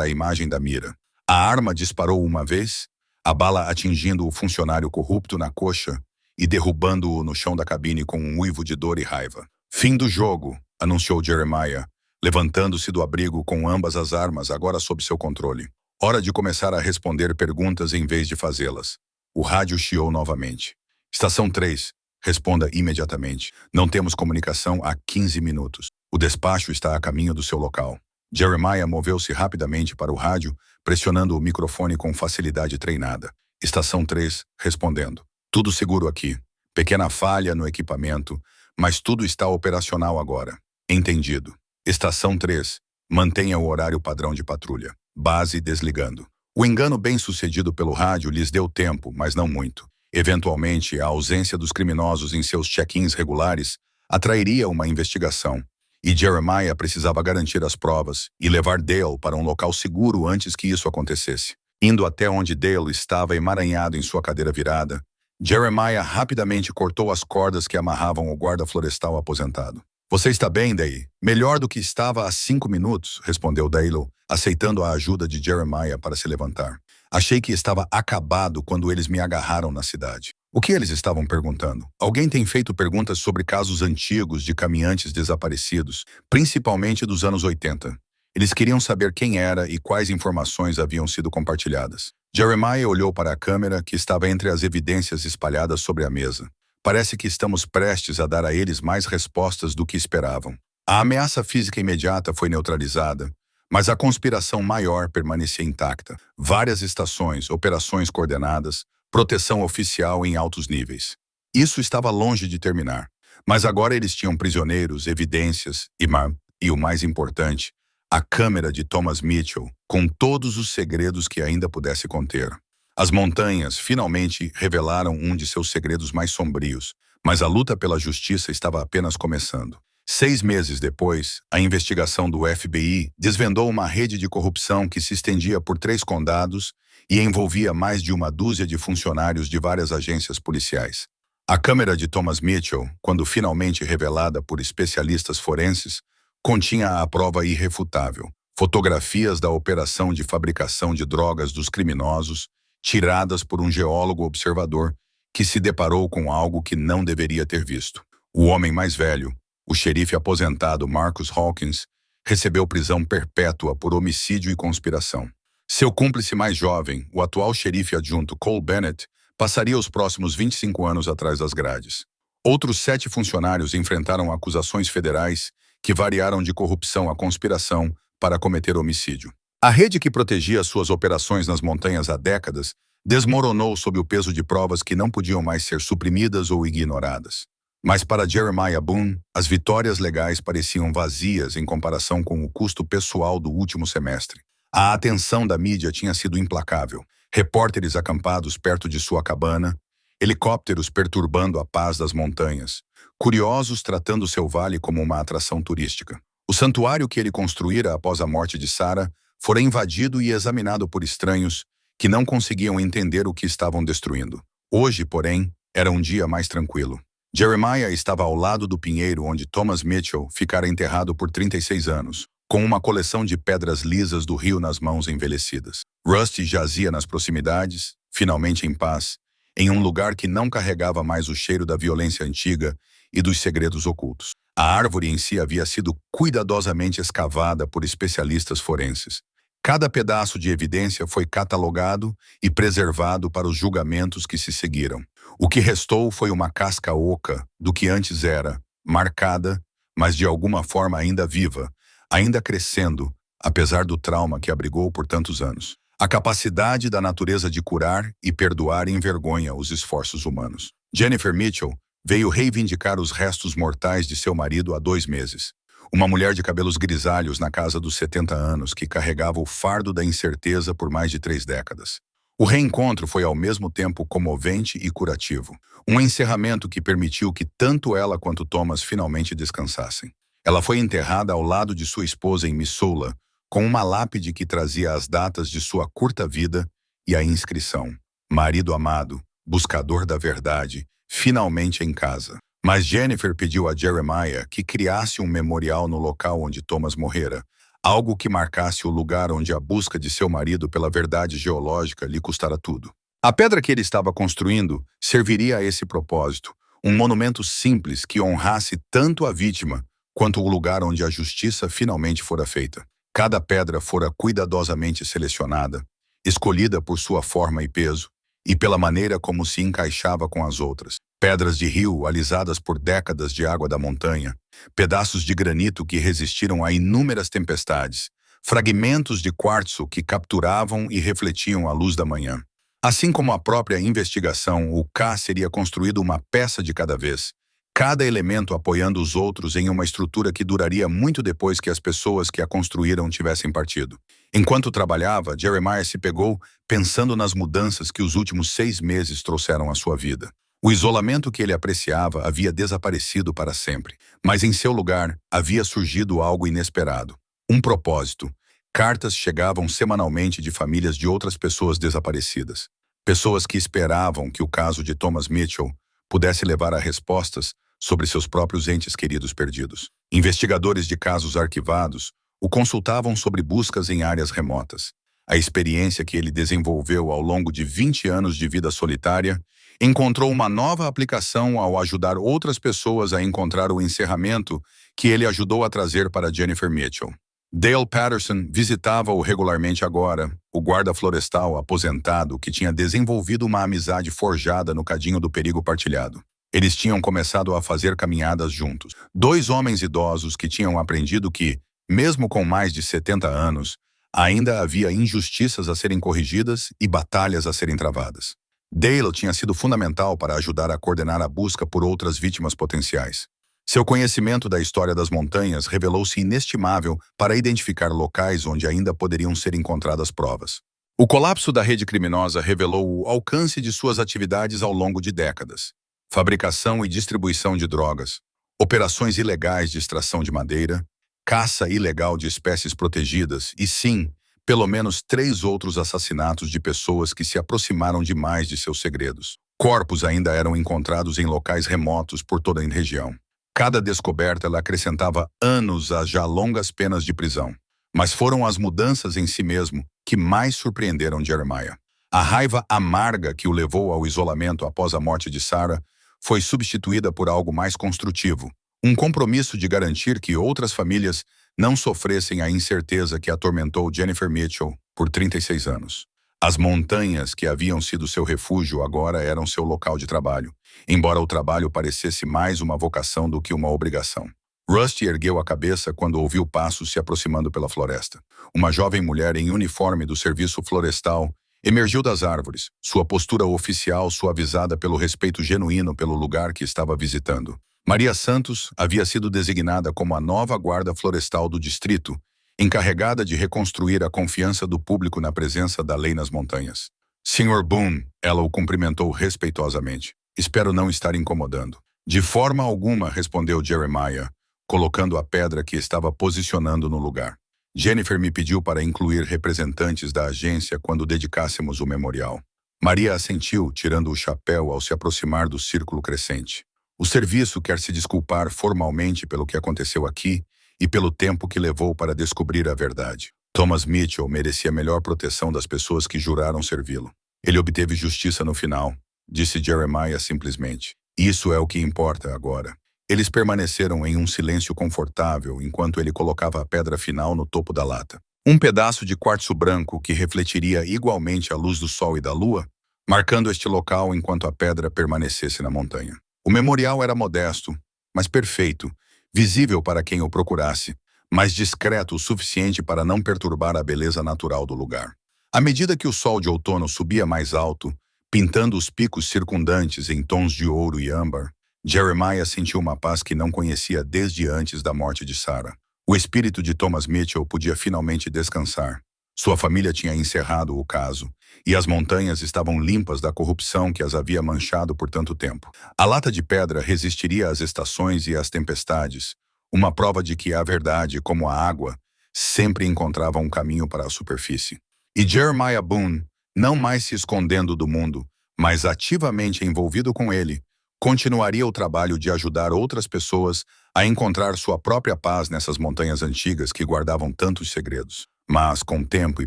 Speaker 1: a imagem da mira. A arma disparou uma vez, a bala atingindo o funcionário corrupto na coxa e derrubando-o no chão da cabine com um uivo de dor e raiva. Fim do jogo, anunciou Jeremiah, levantando-se do abrigo com ambas as armas agora sob seu controle. Hora de começar a responder perguntas em vez de fazê-las. O rádio chiou novamente. Estação 3, responda imediatamente. Não temos comunicação há 15 minutos. O despacho está a caminho do seu local. Jeremiah moveu-se rapidamente para o rádio, pressionando o microfone com facilidade treinada. Estação 3, respondendo. Tudo seguro aqui. Pequena falha no equipamento, mas tudo está operacional agora. Entendido. Estação 3. Mantenha o horário padrão de patrulha. Base desligando. O engano bem-sucedido pelo rádio lhes deu tempo, mas não muito. Eventualmente, a ausência dos criminosos em seus check-ins regulares atrairia uma investigação, e Jeremiah precisava garantir as provas e levar Dale para um local seguro antes que isso acontecesse. Indo até onde Dale estava emaranhado em sua cadeira virada, Jeremiah rapidamente cortou as cordas que amarravam o guarda florestal aposentado. "Você está bem, Day?" "Melhor do que estava há 5 minutos", respondeu Dale, aceitando a ajuda de Jeremiah para se levantar. "Achei que estava acabado quando eles me agarraram na cidade." O que eles estavam perguntando? Alguém tem feito perguntas sobre casos antigos de caminhantes desaparecidos, principalmente dos anos 80. Eles queriam saber quem era e quais informações haviam sido compartilhadas. Jeremiah olhou para a câmera que estava entre as evidências espalhadas sobre a mesa. "Parece que estamos prestes a dar a eles mais respostas do que esperavam. A ameaça física imediata foi neutralizada, mas a conspiração maior permanecia intacta. Várias estações, operações coordenadas, proteção oficial em altos níveis. Isso estava longe de terminar, mas agora eles tinham prisioneiros, evidências e o mais importante, a câmera de Thomas Mitchell, com todos os segredos que ainda pudesse conter. As montanhas finalmente revelaram um de seus segredos mais sombrios, mas a luta pela justiça estava apenas começando. 6 meses depois, a investigação do FBI desvendou uma rede de corrupção que se estendia por 3 condados e envolvia mais de uma dúzia de funcionários de várias agências policiais. A câmera de Thomas Mitchell, quando finalmente revelada por especialistas forenses, continha a prova irrefutável: fotografias da operação de fabricação de drogas dos criminosos, tiradas por um geólogo observador que se deparou com algo que não deveria ter visto. O homem mais velho, o xerife aposentado Marcus Hawkins, recebeu prisão perpétua por homicídio e conspiração. Seu cúmplice mais jovem, o atual xerife adjunto Cole Bennett, passaria os próximos 25 anos atrás das grades. Outros 7 funcionários enfrentaram acusações federais que variaram de corrupção a conspiração para cometer homicídio. A rede que protegia suas operações nas montanhas há décadas desmoronou sob o peso de provas que não podiam mais ser suprimidas ou ignoradas. Mas para Jeremiah Boone, as vitórias legais pareciam vazias em comparação com o custo pessoal do último semestre. A atenção da mídia tinha sido implacável. Repórteres acampados perto de sua cabana, helicópteros perturbando a paz das montanhas, curiosos tratando seu vale como uma atração turística. O santuário que ele construíra após a morte de Sarah fora invadido e examinado por estranhos que não conseguiam entender o que estavam destruindo. Hoje, porém, era um dia mais tranquilo. Jeremiah estava ao lado do pinheiro onde Thomas Mitchell ficara enterrado por 36 anos, com uma coleção de pedras lisas do rio nas mãos envelhecidas. Rusty jazia nas proximidades, finalmente em paz, em um lugar que não carregava mais o cheiro da violência antiga e dos segredos ocultos. A árvore em si havia sido cuidadosamente escavada por especialistas forenses. Cada pedaço de evidência foi catalogado e preservado para os julgamentos que se seguiram. O que restou foi uma casca oca do que antes era, marcada, mas de alguma forma ainda viva, ainda crescendo, apesar do trauma que abrigou por tantos anos. A capacidade da natureza de curar e perdoar envergonha os esforços humanos. Jennifer Mitchell veio reivindicar os restos mortais de seu marido há 2 meses. Uma mulher de cabelos grisalhos na casa dos 70 anos que carregava o fardo da incerteza por mais de 3 décadas. O reencontro foi ao mesmo tempo comovente e curativo. Um encerramento que permitiu que tanto ela quanto Thomas finalmente descansassem. Ela foi enterrada ao lado de sua esposa em Missoula, com uma lápide que trazia as datas de sua curta vida e a inscrição: marido amado, buscador da verdade, finalmente em casa. Mas Jennifer pediu a Jeremiah que criasse um memorial no local onde Thomas morrera, algo que marcasse o lugar onde a busca de seu marido pela verdade geológica lhe custara tudo. A pedra que ele estava construindo serviria a esse propósito, um monumento simples que honrasse tanto a vítima quanto o lugar onde a justiça finalmente fora feita. Cada pedra fora cuidadosamente selecionada, escolhida por sua forma e peso, e pela maneira como se encaixava com as outras. Pedras de rio alisadas por décadas de água da montanha, pedaços de granito que resistiram a inúmeras tempestades, fragmentos de quartzo que capturavam e refletiam a luz da manhã. Assim como a própria investigação, o K seria construído uma peça de cada vez, cada elemento apoiando os outros em uma estrutura que duraria muito depois que as pessoas que a construíram tivessem partido. Enquanto trabalhava, Jeremiah se pegou pensando nas mudanças que os últimos 6 meses trouxeram à sua vida. O isolamento que ele apreciava havia desaparecido para sempre, mas em seu lugar havia surgido algo inesperado. Um propósito. Cartas chegavam semanalmente de famílias de outras pessoas desaparecidas. Pessoas que esperavam que o caso de Thomas Mitchell pudesse levar a respostas sobre seus próprios entes queridos perdidos. Investigadores de casos arquivados o consultavam sobre buscas em áreas remotas. A experiência que ele desenvolveu ao longo de 20 anos de vida solitária encontrou uma nova aplicação ao ajudar outras pessoas a encontrar o encerramento que ele ajudou a trazer para Jennifer Mitchell. Dale Patterson visitava-o regularmente agora, o guarda florestal aposentado que tinha desenvolvido uma amizade forjada no cadinho do perigo partilhado. Eles tinham começado a fazer caminhadas juntos. Dois homens idosos que tinham aprendido que, mesmo com mais de 70 anos, ainda havia injustiças a serem corrigidas e batalhas a serem travadas. Dale tinha sido fundamental para ajudar a coordenar a busca por outras vítimas potenciais. Seu conhecimento da história das montanhas revelou-se inestimável para identificar locais onde ainda poderiam ser encontradas provas. O colapso da rede criminosa revelou o alcance de suas atividades ao longo de décadas. Fabricação e distribuição de drogas, operações ilegais de extração de madeira, caça ilegal de espécies protegidas e, sim, pelo menos 3 outros assassinatos de pessoas que se aproximaram demais de seus segredos. Corpos ainda eram encontrados em locais remotos por toda a região. Cada descoberta ela acrescentava anos às já longas penas de prisão. Mas foram as mudanças em si mesmo que mais surpreenderam Jeremiah. A raiva amarga que o levou ao isolamento após a morte de Sarah foi substituída por algo mais construtivo, um compromisso de garantir que outras famílias não sofressem a incerteza que atormentou Jennifer Mitchell por 36 anos. As montanhas que haviam sido seu refúgio agora eram seu local de trabalho, embora o trabalho parecesse mais uma vocação do que uma obrigação. Rusty ergueu a cabeça quando ouviu passos se aproximando pela floresta. Uma jovem mulher em uniforme do serviço florestal emergiu das árvores, sua postura oficial suavizada pelo respeito genuíno pelo lugar que estava visitando. Maria Santos havia sido designada como a nova guarda florestal do distrito, encarregada de reconstruir a confiança do público na presença da lei nas montanhas. Sr. Boone, ela o cumprimentou respeitosamente. Espero não estar incomodando. De forma alguma, respondeu Jeremiah, colocando a pedra que estava posicionando no lugar. Jennifer me pediu para incluir representantes da agência quando dedicássemos o memorial. Maria assentiu, tirando o chapéu ao se aproximar do círculo crescente. O serviço quer se desculpar formalmente pelo que aconteceu aqui e pelo tempo que levou para descobrir a verdade. Thomas Mitchell merecia a melhor proteção das pessoas que juraram servi-lo. Ele obteve justiça no final, disse Jeremiah simplesmente. Isso é o que importa agora. Eles permaneceram em um silêncio confortável enquanto ele colocava a pedra final no topo da lata. Um pedaço de quartzo branco que refletiria igualmente a luz do sol e da lua, marcando este local enquanto a pedra permanecesse na montanha. O memorial era modesto, mas perfeito, visível para quem o procurasse, mas discreto o suficiente para não perturbar a beleza natural do lugar. À medida que o sol de outono subia mais alto, pintando os picos circundantes em tons de ouro e âmbar, Jeremiah sentiu uma paz que não conhecia desde antes da morte de Sarah. O espírito de Thomas Mitchell podia finalmente descansar. Sua família tinha encerrado o caso, e as montanhas estavam limpas da corrupção que as havia manchado por tanto tempo. A lata de pedra resistiria às estações e às tempestades, uma prova de que a verdade, como a água, sempre encontrava um caminho para a superfície. E Jeremiah Boone, não mais se escondendo do mundo, mas ativamente envolvido com ele, continuaria o trabalho de ajudar outras pessoas a encontrar sua própria paz nessas montanhas antigas que guardavam tantos segredos. Mas, com tempo e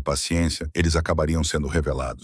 Speaker 1: paciência, eles acabariam sendo revelados.